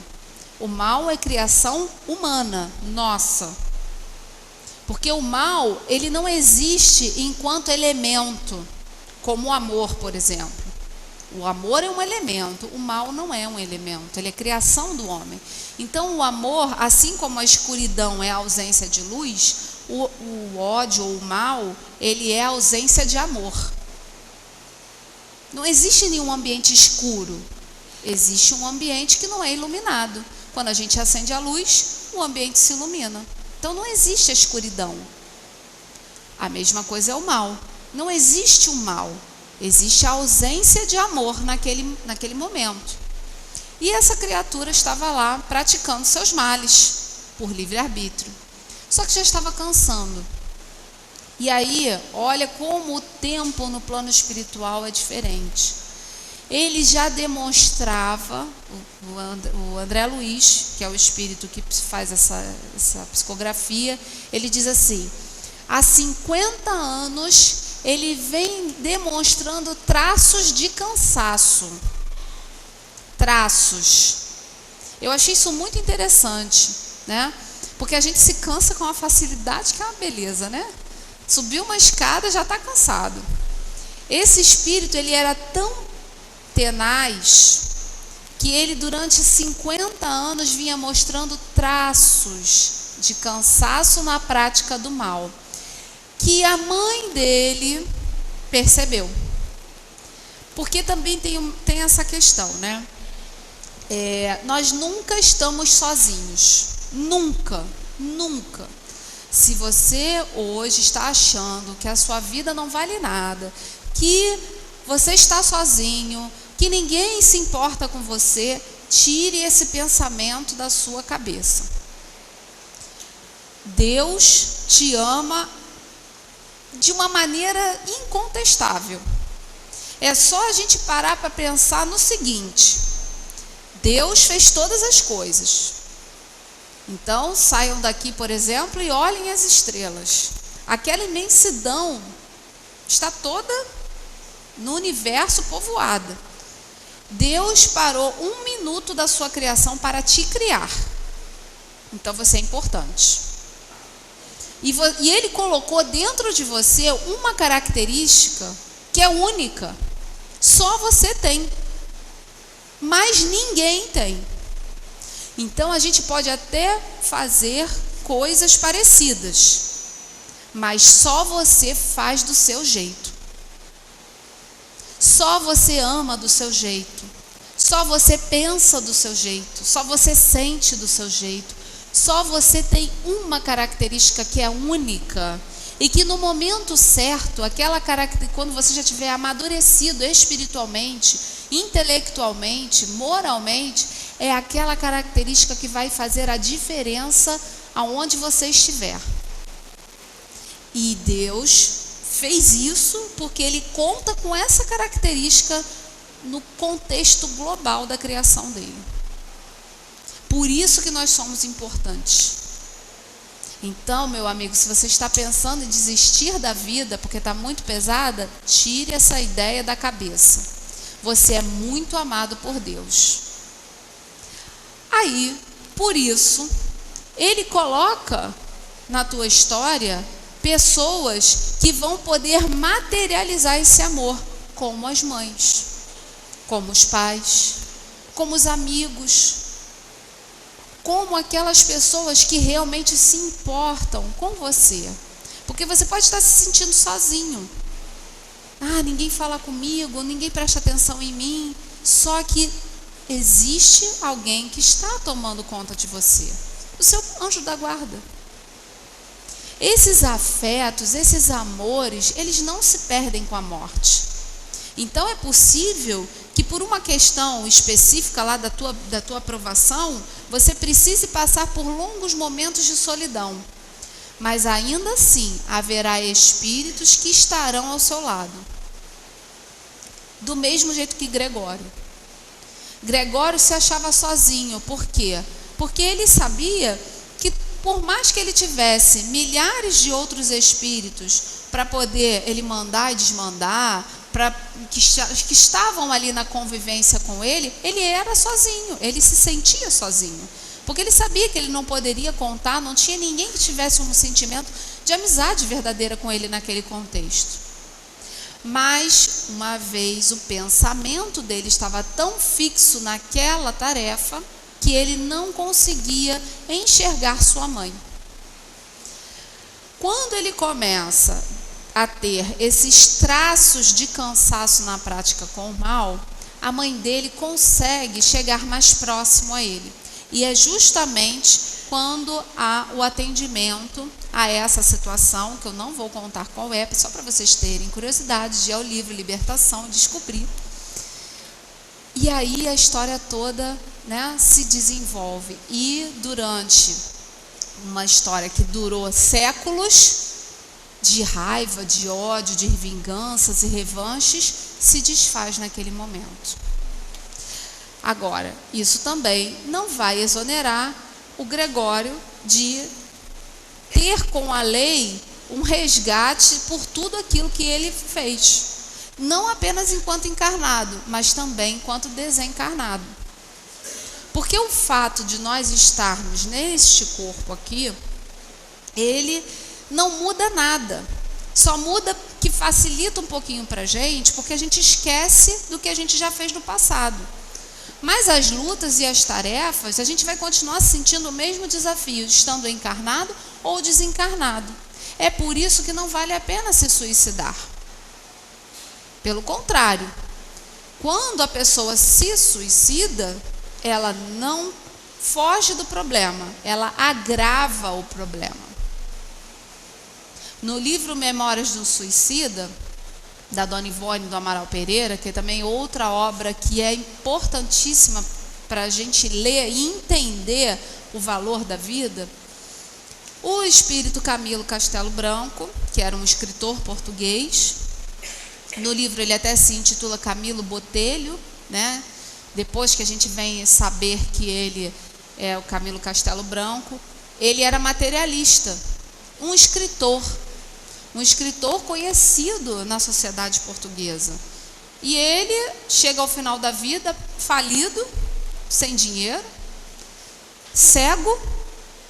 O mal é criação humana, nossa. Porque o mal, ele não existe enquanto elemento, como o amor, por exemplo. O amor é um elemento, o mal não é um elemento, ele é criação do homem. Então o amor, assim como a escuridão é a ausência de luz, o ódio ou o mal, ele é a ausência de amor. Não existe nenhum ambiente escuro, existe um ambiente que não é iluminado. Quando a gente acende a luz, o ambiente se ilumina. Então não existe a escuridão. A mesma coisa é o mal. Não existe o mal, existe a ausência de amor naquele momento. E essa criatura estava lá praticando seus males por livre-arbítrio. Só que já estava cansando. E aí, olha como o tempo no plano espiritual é diferente. Ele já demonstrava, o André Luiz, que é o espírito que faz essa psicografia, ele diz assim: há 50 anos ele vem demonstrando traços de cansaço. Traços. Eu achei isso muito interessante, né? Porque a gente se cansa com uma facilidade que é uma beleza, né? Subiu uma escada, já está cansado. Esse espírito, ele era tão tenaz, que ele durante 50 anos vinha mostrando traços de cansaço na prática do mal, que a mãe dele percebeu. Porque também tem essa questão, né? Nós nunca estamos sozinhos, nunca. Se você hoje está achando que a sua vida não vale nada, que você está sozinho, que ninguém se importa com você, tire esse pensamento da sua cabeça. Deus te ama de uma maneira incontestável. É só a gente parar para pensar no seguinte: Deus fez todas as coisas. Então, saiam daqui, por exemplo, e olhem as estrelas. Aquela imensidão está toda no universo povoada. Deus parou 1 minuto da sua criação para te criar. Então, você é importante. E Ele colocou dentro de você uma característica que é única. Só você tem. Mas ninguém tem. Então, a gente pode até fazer coisas parecidas, mas só você faz do seu jeito. Só você ama do seu jeito. Só você pensa do seu jeito. Só você sente do seu jeito. Só você tem uma característica que é única. E que no momento certo, aquela característica, quando você já tiver amadurecido espiritualmente, intelectualmente, moralmente, é aquela característica que vai fazer a diferença aonde você estiver. E Deus fez isso porque Ele conta com essa característica no contexto global da criação dele. Por isso que nós somos importantes. Então, meu amigo, se você está pensando em desistir da vida porque está muito pesada, tire essa ideia da cabeça. Você é muito amado por Deus. Aí, por isso, Ele coloca na tua história pessoas que vão poder materializar esse amor, como as mães, como os pais, como os amigos, como aquelas pessoas que realmente se importam com você. Porque você pode estar se sentindo sozinho. Ninguém fala comigo, ninguém presta atenção em mim. Só que existe alguém que está tomando conta de você. O seu anjo da guarda. Esses afetos, esses amores, eles não se perdem com a morte. Então é possível que por uma questão específica lá da tua aprovação, você precise passar por longos momentos de solidão. Mas ainda assim, haverá espíritos que estarão ao seu lado. Do mesmo jeito que Gregório. Gregório se achava sozinho. Por quê? Porque ele sabia que por mais que ele tivesse milhares de outros espíritos para poder ele mandar e desmandar, que estavam ali na convivência com ele era sozinho, ele se sentia sozinho. Porque ele sabia que ele não poderia contar, não tinha ninguém que tivesse um sentimento de amizade verdadeira com ele naquele contexto. Mas, uma vez, o pensamento dele estava tão fixo naquela tarefa que ele não conseguia enxergar sua mãe. Quando ele começa a ter esses traços de cansaço na prática com o mal, a mãe dele consegue chegar mais próximo a ele. E é justamente quando há o atendimento a essa situação, que eu não vou contar qual é, só para vocês terem curiosidade de ir ao livro Libertação, descobrir. E aí a história toda, se desenvolve. E durante uma história que durou séculos, de raiva, de ódio, de vinganças e revanches, se desfaz naquele momento. Agora, isso também não vai exonerar o Gregório de ter com a lei um resgate por tudo aquilo que ele fez. Não apenas enquanto encarnado, mas também enquanto desencarnado. Porque o fato de nós estarmos neste corpo aqui, ele não muda nada. Só muda que facilita um pouquinho para a gente, porque a gente esquece do que a gente já fez no passado. Mas as lutas e as tarefas, a gente vai continuar sentindo o mesmo desafio, estando encarnado ou desencarnado. É por isso que não vale a pena se suicidar. Pelo contrário, quando a pessoa se suicida, ela não foge do problema, ela agrava o problema. No livro Memórias de um Suicida, da Dona Ivone do Amaral Pereira, que é também outra obra que é importantíssima para a gente ler e entender o valor da vida, o espírito Camilo Castelo Branco, que era um escritor português, no livro ele até se intitula Camilo Botelho, né? Depois que a gente vem saber que ele é o Camilo Castelo Branco, ele era materialista, um escritor conhecido na sociedade portuguesa. E ele chega ao final da vida falido, sem dinheiro, cego.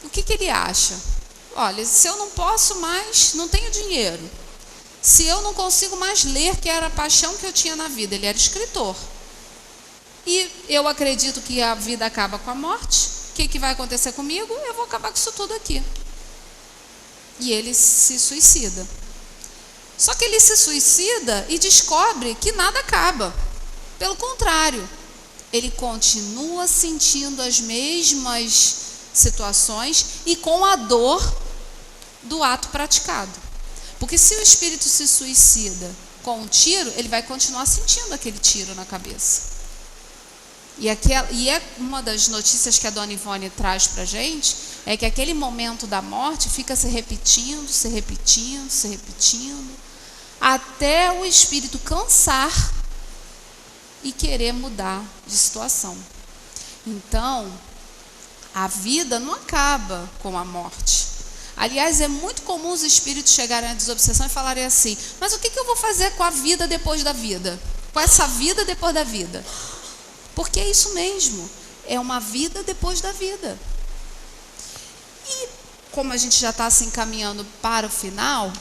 O que ele acha? Olha, se eu não posso mais, não tenho dinheiro. Se eu não consigo mais ler, que era a paixão que eu tinha na vida, ele era escritor. E eu acredito que a vida acaba com a morte. O que vai acontecer comigo? Eu vou acabar com isso tudo aqui. E ele se suicida. Só que ele se suicida e descobre que nada acaba. Pelo contrário, ele continua sentindo as mesmas situações e com a dor do ato praticado. Porque se o espírito se suicida com um tiro, ele vai continuar sentindo aquele tiro na cabeça. E é uma das notícias que a Dona Ivone traz para a gente, é que aquele momento da morte fica se repetindo, até o espírito cansar e querer mudar de situação. Então, a vida não acaba com a morte. Aliás, é muito comum os espíritos chegarem à desobsessão e falarem assim: mas o que eu vou fazer com a vida depois da vida? Com essa vida depois da vida? Porque é isso mesmo, é uma vida depois da vida. E como a gente já está se encaminhando para o final,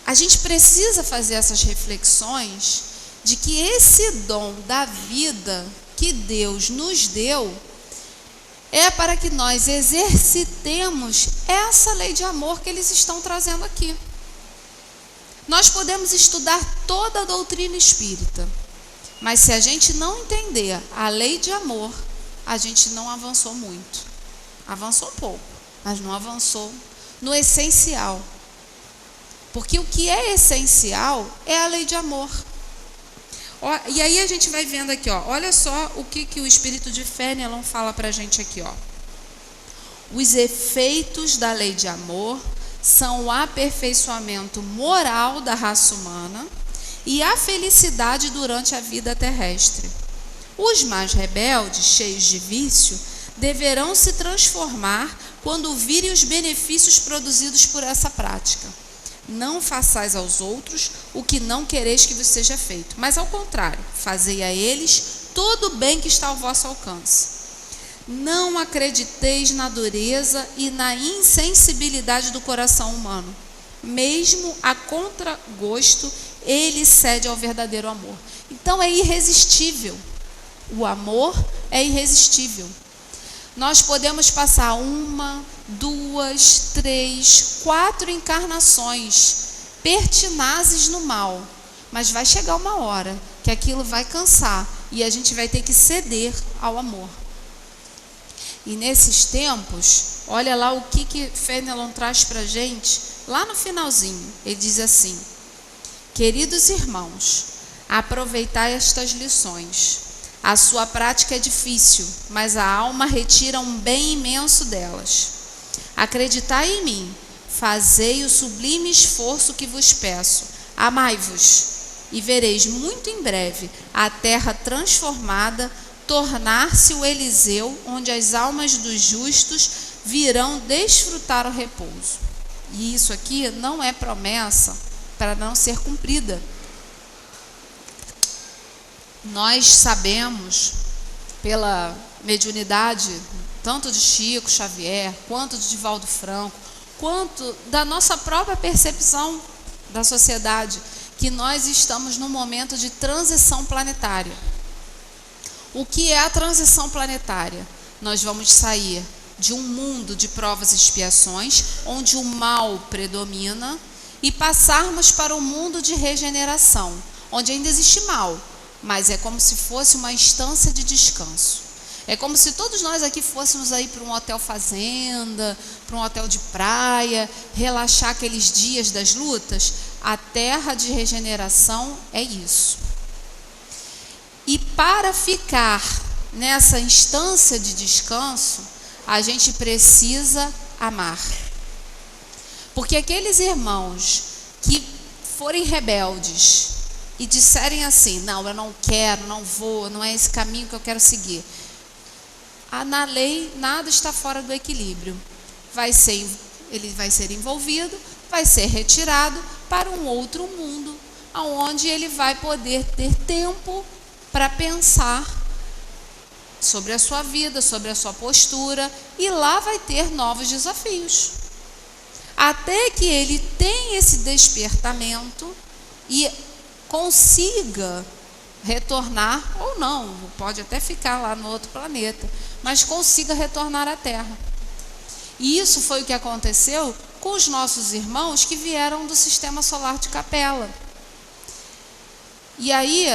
a gente precisa fazer essas reflexões de que esse dom da vida que Deus nos deu é para que nós exercitemos essa lei de amor que eles estão trazendo aqui. Nós podemos estudar toda a doutrina espírita, mas se a gente não entender a lei de amor, a gente não avançou muito. Avançou pouco, mas não avançou no essencial. Porque o que é essencial é a lei de amor. E aí a gente vai vendo aqui, olha só o que o espírito de Fénelon fala para a gente aqui. Os efeitos da lei de amor são o aperfeiçoamento moral da raça humana e a felicidade durante a vida terrestre. Os mais rebeldes, cheios de vício, deverão se transformar quando virem os benefícios produzidos por essa prática. Não façais aos outros o que não quereis que vos seja feito, mas ao contrário, fazei a eles todo o bem que está ao vosso alcance. Não acrediteis na dureza e na insensibilidade do coração humano. Mesmo a contragosto, ele cede ao verdadeiro amor. Então é irresistível. O amor é irresistível. Nós podemos passar 1, 2, 3, 4 encarnações pertinazes no mal, mas vai chegar uma hora que aquilo vai cansar e a gente vai ter que ceder ao amor. E nesses tempos, olha lá o que Fénelon traz para a gente, lá no finalzinho, ele diz assim: queridos irmãos, aproveitai estas lições. A sua prática é difícil, mas a alma retira um bem imenso delas. Acreditai em mim, fazei o sublime esforço que vos peço. Amai-vos, e vereis muito em breve a terra transformada tornar-se o Eliseu, onde as almas dos justos virão desfrutar o repouso. E isso aqui não é promessa para não ser cumprida. Nós sabemos, pela mediunidade, tanto de Chico Xavier, quanto de Divaldo Franco, quanto da nossa própria percepção da sociedade que nós estamos num momento de transição planetária. O que é a transição planetária? Nós vamos sair de um mundo de provas e expiações, onde o mal predomina, e passarmos para um mundo de regeneração, onde ainda existe mal, mas é como se fosse uma instância de descanso. É como se todos nós aqui fôssemos aí para um hotel fazenda, para um hotel de praia, relaxar aqueles dias das lutas. A terra de regeneração é isso. E para ficar nessa instância de descanso, a gente precisa amar. Porque aqueles irmãos que forem rebeldes e disserem assim, não, eu não quero, não vou, não é esse caminho que eu quero seguir. Na lei, nada está fora do equilíbrio. Ele vai ser envolvido, vai ser retirado para um outro mundo, onde ele vai poder ter tempo para pensar sobre a sua vida, sobre a sua postura, e lá vai ter novos desafios. Até que ele tenha esse despertamento e consiga retornar, ou não, pode até ficar lá no outro planeta, mas consiga retornar à Terra. E isso foi o que aconteceu com os nossos irmãos que vieram do sistema solar de Capela. E aí,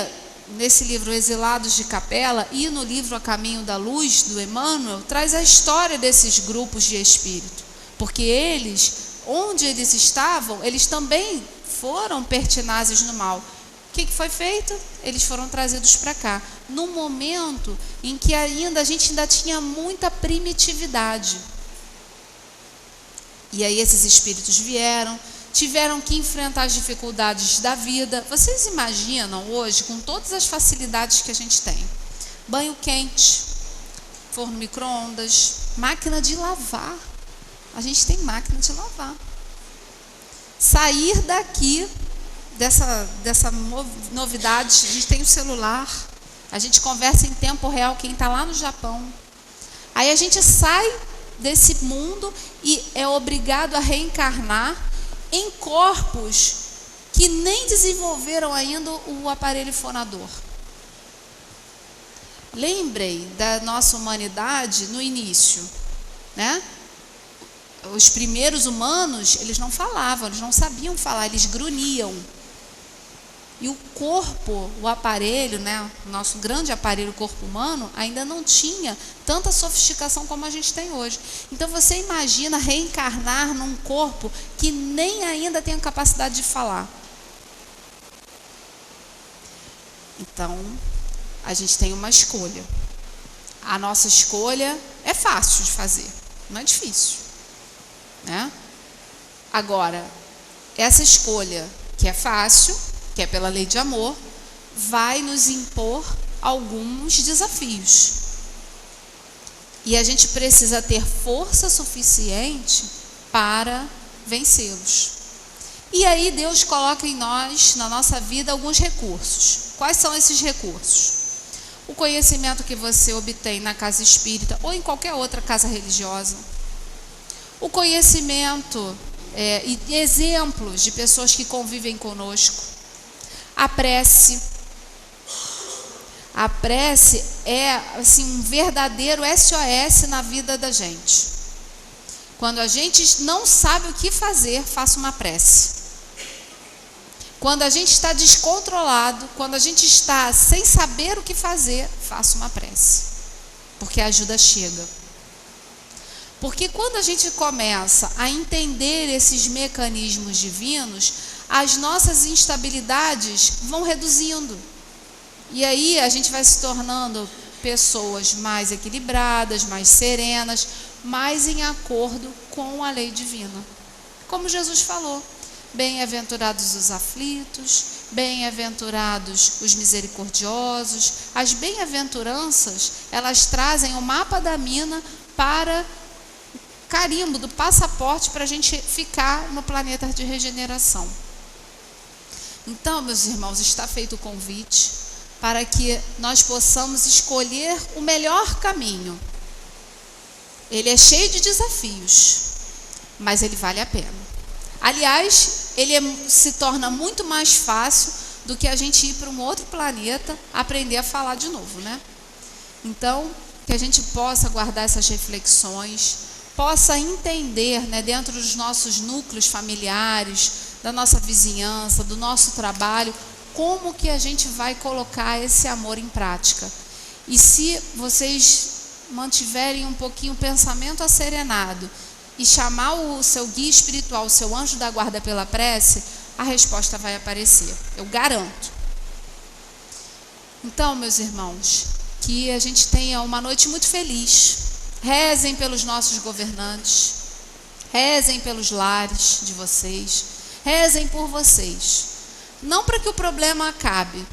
nesse livro Exilados de Capela e no livro A Caminho da Luz, do Emmanuel, traz a história desses grupos de espírito. Porque eles, onde eles estavam, eles também foram pertinazes no mal. O que foi feito? Eles foram trazidos para cá, num momento em que a gente ainda tinha muita primitividade. E aí esses espíritos vieram, tiveram que enfrentar as dificuldades da vida. Vocês imaginam hoje, com todas as facilidades que a gente tem, banho quente, forno micro-ondas, máquina de lavar. A gente tem máquina de lavar. Sair daqui dessa novidade, a gente tem o celular, a gente conversa em tempo real, quem está lá no Japão. Aí a gente sai desse mundo e é obrigado a reencarnar em corpos que nem desenvolveram ainda o aparelho fonador. Lembrem da nossa humanidade no início, né? Os primeiros humanos, eles não falavam, eles não sabiam falar, eles grunhiam. E o corpo, o aparelho, né, o nosso grande aparelho, o corpo humano, ainda não tinha tanta sofisticação como a gente tem hoje. Então você imagina reencarnar num corpo que nem ainda tem a capacidade de falar. Então, a gente tem uma escolha. A nossa escolha é fácil de fazer, não é difícil, né? Agora, essa escolha que é fácil, que é pela lei de amor, vai nos impor alguns desafios. E a gente precisa ter força suficiente para vencê-los. E aí Deus coloca em nós, na nossa vida, alguns recursos. Quais são esses recursos? O conhecimento que você obtém na casa espírita ou em qualquer outra casa religiosa. O conhecimento e exemplos de pessoas que convivem conosco. A prece. A prece é assim, um verdadeiro SOS na vida da gente. Quando a gente não sabe o que fazer, faça uma prece. Quando a gente está descontrolado, quando a gente está sem saber o que fazer, faça uma prece. Porque a ajuda chega. Porque quando a gente começa a entender esses mecanismos divinos, as nossas instabilidades vão reduzindo. E aí a gente vai se tornando pessoas mais equilibradas, mais serenas, mais em acordo com a lei divina. Como Jesus falou, bem-aventurados os aflitos, bem-aventurados os misericordiosos. As bem-aventuranças, elas trazem o mapa da mina para o carimbo do passaporte para a gente ficar no planeta de regeneração. Então, meus irmãos, está feito o convite para que nós possamos escolher o melhor caminho. Ele é cheio de desafios, mas ele vale a pena. Aliás, se torna muito mais fácil do que a gente ir para um outro planeta aprender a falar de novo, né? Então, que a gente possa guardar essas reflexões, possa entender, né, dentro dos nossos núcleos familiares, da nossa vizinhança, do nosso trabalho, como que a gente vai colocar esse amor em prática. E se vocês mantiverem um pouquinho o pensamento asserenado e chamar o seu guia espiritual, o seu anjo da guarda pela prece, a resposta vai aparecer, eu garanto. Então, meus irmãos, que a gente tenha uma noite muito feliz. Rezem pelos nossos governantes, rezem pelos lares de vocês, rezem por vocês. Não para que o problema acabe,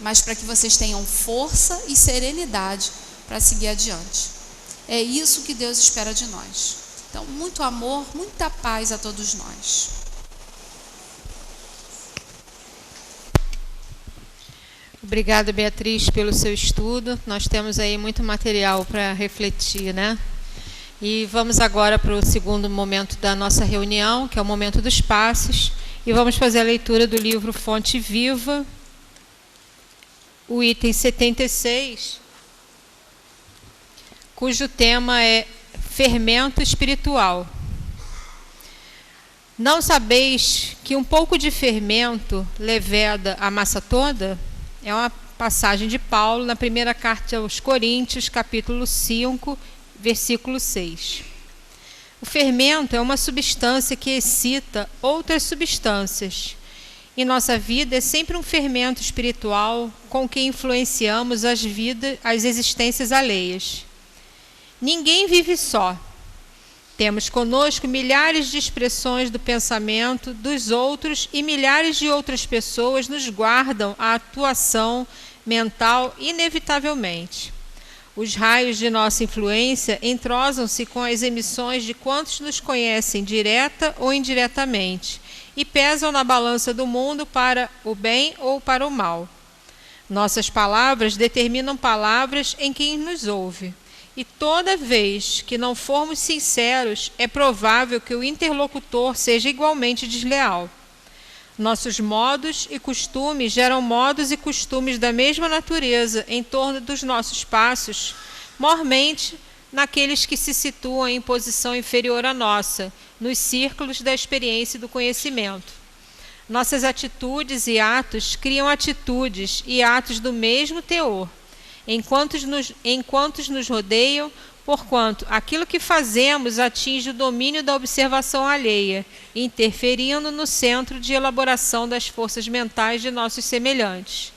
mas para que vocês tenham força e serenidade para seguir adiante. É isso que Deus espera de nós. Então, muito amor, muita paz a todos nós. Obrigada, Beatriz, pelo seu estudo. Nós temos aí muito material para refletir, né? E vamos agora para o segundo momento da nossa reunião, que é o momento dos passes. E vamos fazer a leitura do livro Fonte Viva, o item 76, cujo tema é fermento espiritual. Não sabeis que um pouco de fermento leveda a massa toda? É uma passagem de Paulo na primeira carta aos Coríntios, capítulo 5, versículo 6. O fermento é uma substância que excita outras substâncias. Em nossa vida é sempre um fermento espiritual com que influenciamos as existências alheias. Ninguém vive só. Temos conosco milhares de expressões do pensamento dos outros e milhares de outras pessoas nos guardam a atuação mental inevitavelmente. Os raios de nossa influência entrosam-se com as emissões de quantos nos conhecem direta ou indiretamente e pesam na balança do mundo para o bem ou para o mal. Nossas palavras determinam palavras em quem nos ouve. E toda vez que não formos sinceros, é provável que o interlocutor seja igualmente desleal. Nossos modos e costumes geram modos e costumes da mesma natureza em torno dos nossos passos, mormente naqueles que se situam em posição inferior à nossa, nos círculos da experiência e do conhecimento. Nossas atitudes e atos criam atitudes e atos do mesmo teor, enquanto nos rodeiam, porquanto aquilo que fazemos atinge o domínio da observação alheia, interferindo no centro de elaboração das forças mentais de nossos semelhantes.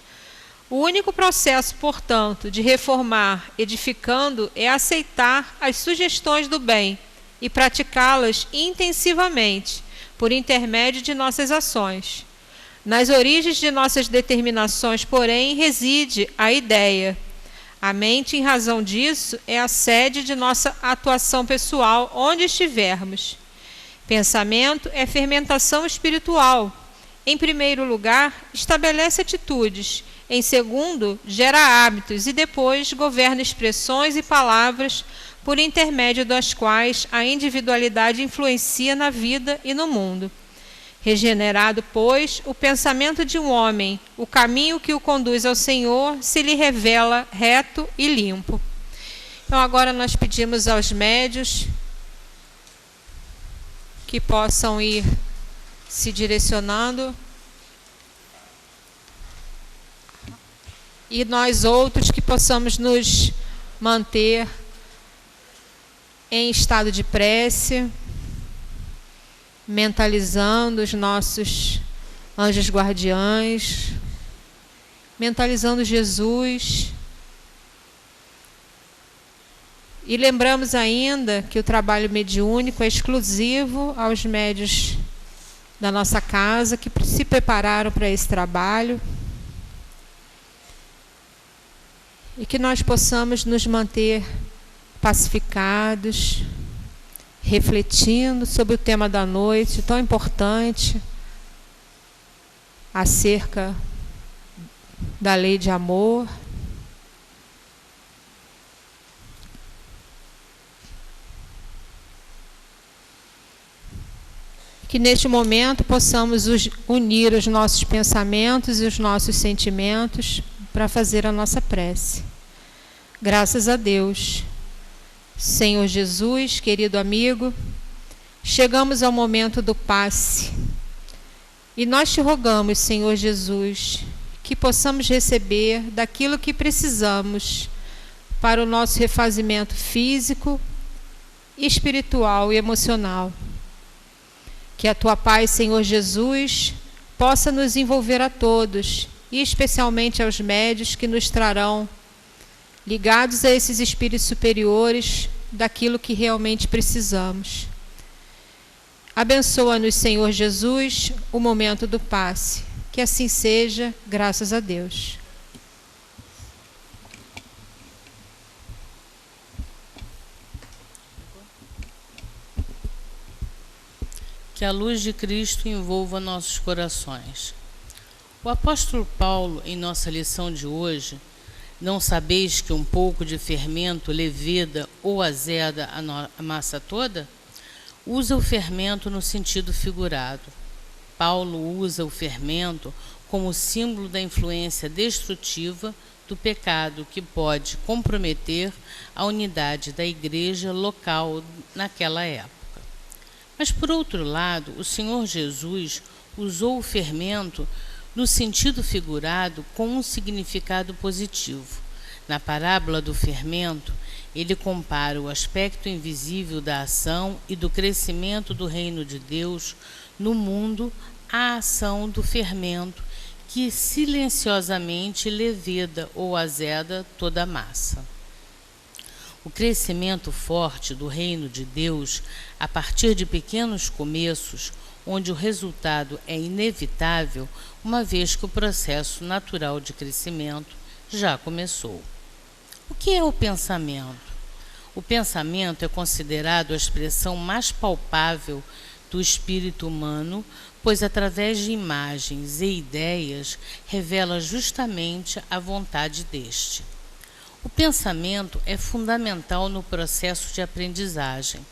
O único processo, portanto, de reformar edificando é aceitar as sugestões do bem e praticá-las intensivamente, por intermédio de nossas ações. Nas origens de nossas determinações, porém, reside a ideia. A mente, em razão disso, é a sede de nossa atuação pessoal, onde estivermos. Pensamento é fermentação espiritual. Em primeiro lugar, estabelece atitudes. Em segundo, gera hábitos e depois governa expressões e palavras por intermédio das quais a individualidade influencia na vida e no mundo. Regenerado, pois, o pensamento de um homem, o caminho que o conduz ao Senhor se lhe revela reto e limpo. Então, agora nós pedimos aos médios que possam ir se direcionando e nós outros que possamos nos manter em estado de prece, mentalizando os nossos anjos guardiães, mentalizando Jesus. E lembramos ainda que o trabalho mediúnico é exclusivo aos médios da nossa casa que se prepararam para esse trabalho. E que nós possamos nos manter pacificados, refletindo sobre o tema da noite, tão importante, acerca da lei de amor. que neste momento possamos unir os nossos pensamentos e os nossos sentimentos para fazer a nossa prece. Graças a Deus. Senhor Jesus, querido amigo, chegamos ao momento do passe. E nós te rogamos, Senhor Jesus, que possamos receber daquilo que precisamos para o nosso refazimento físico, espiritual e emocional. Que a tua paz, Senhor Jesus, possa nos envolver a todos, e especialmente aos médios que nos trarão, ligados a esses espíritos superiores, daquilo que realmente precisamos. Abençoa-nos, Senhor Jesus, o momento do passe. Que assim seja, graças a Deus. Que a luz de Cristo envolva nossos corações. O apóstolo Paulo, em nossa lição de hoje, não sabeis que um pouco de fermento leveda ou azeda a massa toda? Usa o fermento no sentido figurado. Paulo usa o fermento como símbolo da influência destrutiva do pecado que pode comprometer a unidade da igreja local naquela época. Mas, por outro lado, o Senhor Jesus usou o fermento no sentido figurado com um significado positivo. Na parábola do fermento, ele compara o aspecto invisível da ação e do crescimento do reino de Deus no mundo à ação do fermento que silenciosamente leveda ou azeda toda a massa. O crescimento forte do reino de Deus, a partir de pequenos começos, onde o resultado é inevitável, uma vez que o processo natural de crescimento já começou. O que é o pensamento? O pensamento é considerado a expressão mais palpável do espírito humano, pois através de imagens e ideias revela justamente a vontade deste. O pensamento é fundamental no processo de aprendizagem.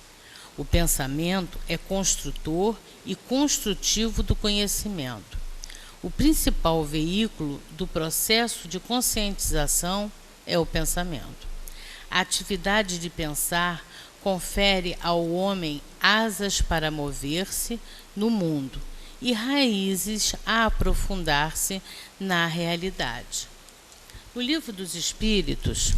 O pensamento é construtor e construtivo do conhecimento. O principal veículo do processo de conscientização é o pensamento. A atividade de pensar confere ao homem asas para mover-se no mundo e raízes a aprofundar-se na realidade. No Livro dos Espíritos,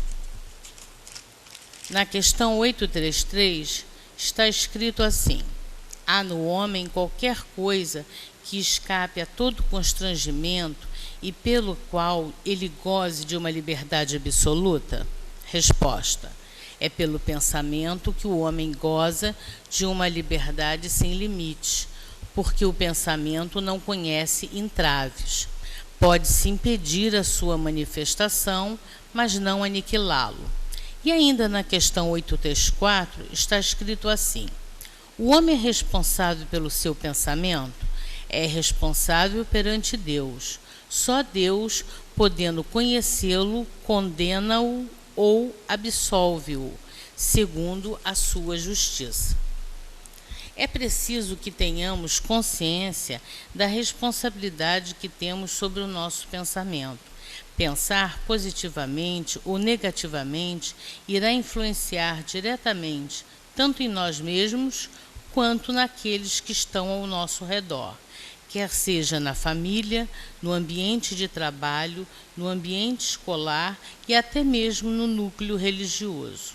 na questão 833, está escrito assim: há no homem qualquer coisa que escape a todo constrangimento e pelo qual ele goze de uma liberdade absoluta? Resposta: é pelo pensamento que o homem goza de uma liberdade sem limites, porque o pensamento não conhece entraves. Pode-se impedir a sua manifestação, mas não aniquilá-lo. E ainda na questão 834 está escrito assim: o homem é responsável pelo seu pensamento? É responsável perante Deus. Só Deus, podendo conhecê-lo, condena-o ou absolve-o, segundo a sua justiça. É preciso que tenhamos consciência da responsabilidade que temos sobre o nosso pensamento. Pensar positivamente ou negativamente irá influenciar diretamente tanto em nós mesmos quanto naqueles que estão ao nosso redor, quer seja na família, no ambiente de trabalho, no ambiente escolar e até mesmo no núcleo religioso.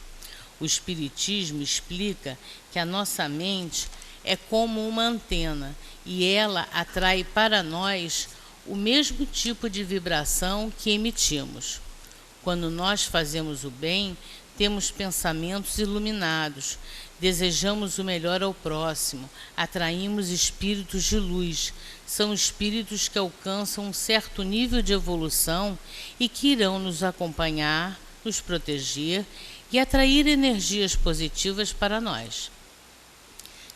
O Espiritismo explica que a nossa mente é como uma antena e ela atrai para nós o mesmo tipo de vibração que emitimos. Quando nós fazemos o bem, temos pensamentos iluminados, desejamos o melhor ao próximo, atraímos espíritos de luz. São espíritos que alcançam um certo nível de evolução e que irão nos acompanhar, nos proteger e atrair energias positivas para nós.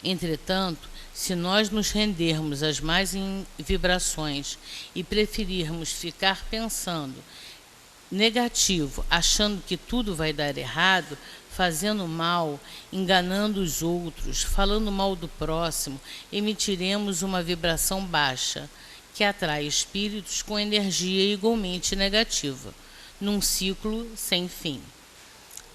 Entretanto, se nós nos rendermos às más vibrações e preferirmos ficar pensando negativo, achando que tudo vai dar errado, fazendo mal, enganando os outros, falando mal do próximo, emitiremos uma vibração baixa, que atrai espíritos com energia igualmente negativa, num ciclo sem fim.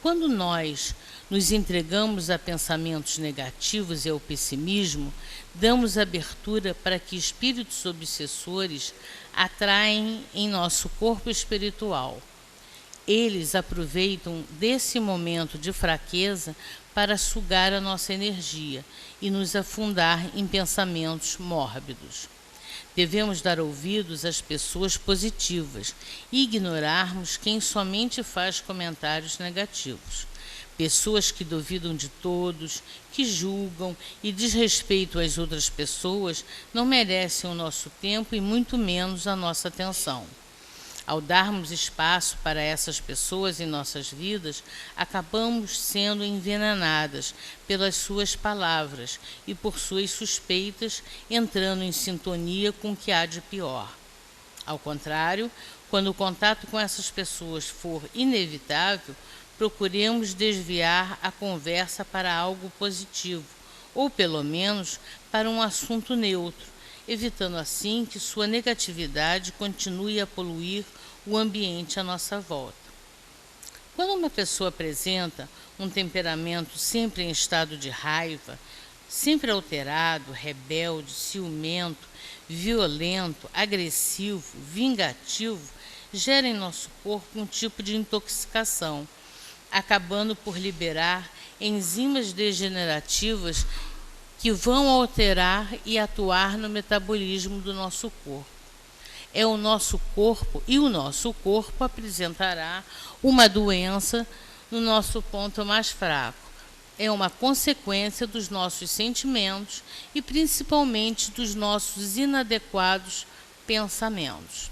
Quando nós nos entregamos a pensamentos negativos e ao pessimismo, damos abertura para que espíritos obsessores atraem em nosso corpo espiritual. Eles aproveitam desse momento de fraqueza para sugar a nossa energia e nos afundar em pensamentos mórbidos. Devemos dar ouvidos às pessoas positivas e ignorarmos quem somente faz comentários negativos. Pessoas que duvidam de todos, que julgam e desrespeitam as outras pessoas não merecem o nosso tempo e muito menos a nossa atenção. Ao darmos espaço para essas pessoas em nossas vidas, acabamos sendo envenenadas pelas suas palavras e por suas suspeitas, entrando em sintonia com o que há de pior. Ao contrário, quando o contato com essas pessoas for inevitável, procuremos desviar a conversa para algo positivo, ou pelo menos para um assunto neutro, evitando assim que sua negatividade continue a poluir o ambiente à nossa volta. Quando uma pessoa apresenta um temperamento sempre em estado de raiva, sempre alterado, rebelde, ciumento, violento, agressivo, vingativo, gera em nosso corpo um tipo de intoxicação, acabando por liberar enzimas degenerativas que vão alterar e atuar no metabolismo do nosso corpo. É o nosso corpo, e o nosso corpo apresentará uma doença no nosso ponto mais fraco. É uma consequência dos nossos sentimentos e principalmente dos nossos inadequados pensamentos.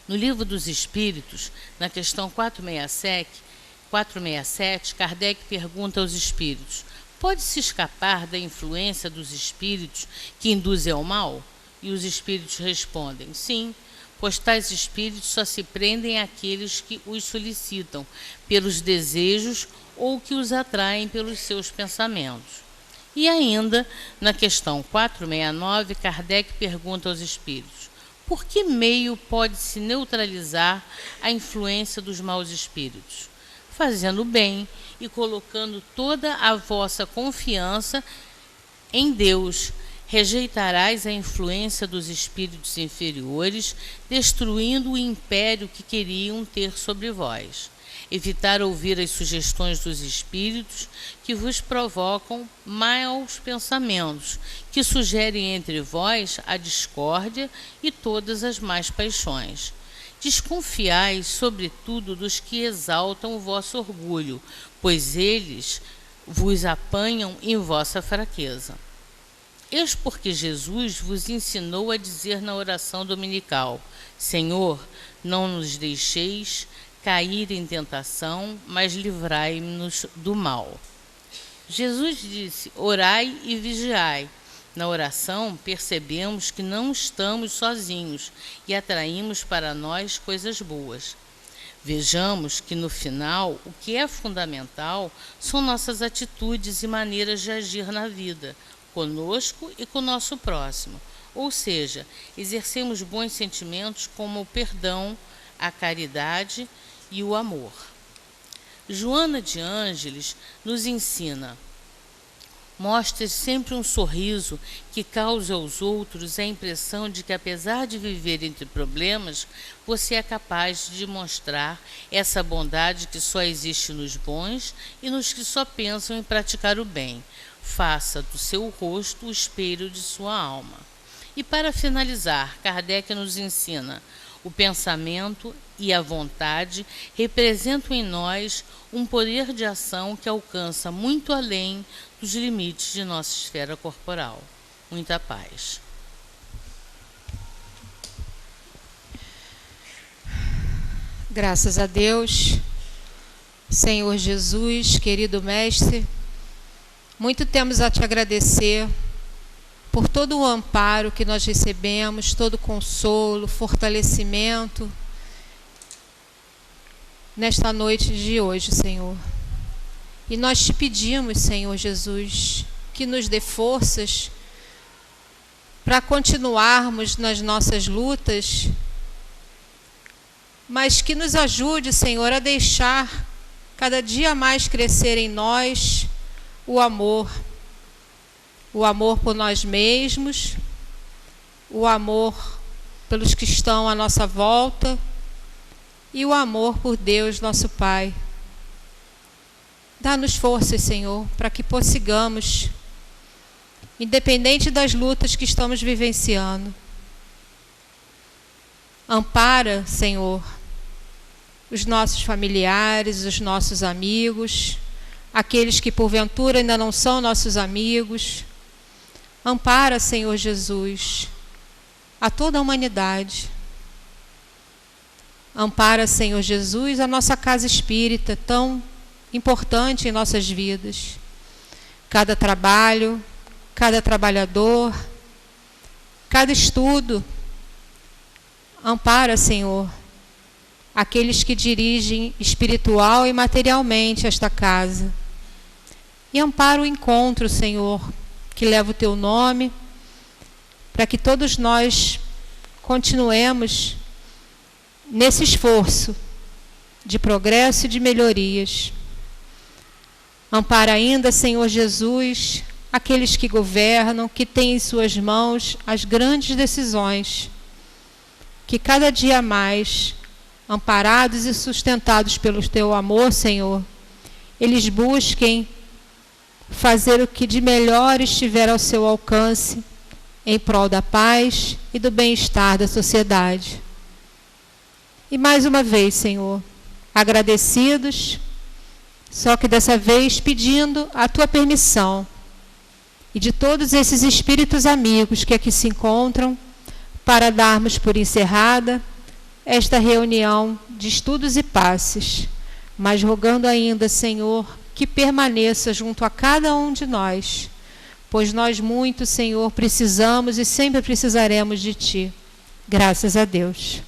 No Livro dos Espíritos, na questão 467, Kardec pergunta aos espíritos: pode-se escapar da influência dos espíritos que induzem ao mal? E os espíritos respondem: sim, pois tais espíritos só se prendem àqueles que os solicitam pelos desejos ou que os atraem pelos seus pensamentos. E ainda, na questão 469, Kardec pergunta aos espíritos: por que meio pode-se neutralizar a influência dos maus espíritos? Fazendo o bem e colocando toda a vossa confiança em Deus. Rejeitarás a influência dos espíritos inferiores, destruindo o império que queriam ter sobre vós. Evitar ouvir as sugestões dos espíritos que vos provocam maus pensamentos, que sugerem entre vós a discórdia e todas as más paixões. Desconfiai, sobretudo, dos que exaltam o vosso orgulho, pois eles vos apanham em vossa fraqueza. Eis porque Jesus vos ensinou a dizer na oração dominical: Senhor, não nos deixeis cair em tentação, mas livrai-nos do mal. Jesus disse: orai e vigiai. Na oração, percebemos que não estamos sozinhos e atraímos para nós coisas boas. Vejamos que, no final, o que é fundamental são nossas atitudes e maneiras de agir na vida, conosco e com o nosso próximo. Ou seja, exercemos bons sentimentos como o perdão, a caridade e o amor. Joana de Ângeles nos ensina: mostre sempre um sorriso que cause aos outros a impressão de que, apesar de viver entre problemas, você é capaz de demonstrar essa bondade que só existe nos bons e nos que só pensam em praticar o bem. Faça do seu rosto o espelho de sua alma. E para finalizar, Kardec nos ensina: o pensamento e a vontade representam em nós um poder de ação que alcança muito além dos limites de nossa esfera corporal. Muita paz. Graças a Deus, Senhor Jesus, querido Mestre, muito temos a te agradecer por todo o amparo que nós recebemos, todo o consolo, fortalecimento nesta noite de hoje, Senhor. E nós te pedimos, Senhor Jesus, que nos dê forças para continuarmos nas nossas lutas, mas que nos ajude, Senhor, a deixar cada dia mais crescer em nós o amor por nós mesmos, o amor pelos que estão à nossa volta e o amor por Deus, nosso Pai. Dá-nos forças, Senhor, para que possigamos, independente das lutas que estamos vivenciando. Ampara, Senhor, os nossos familiares, os nossos amigos, aqueles que porventura ainda não são nossos amigos. Ampara, Senhor Jesus, a toda a humanidade. Ampara, Senhor Jesus, a nossa casa espírita, tão importante em nossas vidas. Cada trabalho, cada trabalhador, cada estudo. Ampara, Senhor, aqueles que dirigem espiritual e materialmente esta casa. E ampara o encontro, Senhor, que leva o teu nome, para que todos nós continuemos nesse esforço de progresso e de melhorias. Ampara ainda, Senhor Jesus, aqueles que governam, que têm em suas mãos as grandes decisões, que cada dia mais, amparados e sustentados pelo teu amor, Senhor, eles busquem fazer o que de melhor estiver ao seu alcance em prol da paz e do bem-estar da sociedade. E mais uma vez, Senhor, agradecidos, só que dessa vez pedindo a tua permissão e de todos esses espíritos amigos que aqui se encontram, para darmos por encerrada esta reunião de estudos e passes, mas rogando ainda, Senhor, que permaneça junto a cada um de nós, pois nós muito, Senhor, precisamos e sempre precisaremos de Ti. Graças a Deus.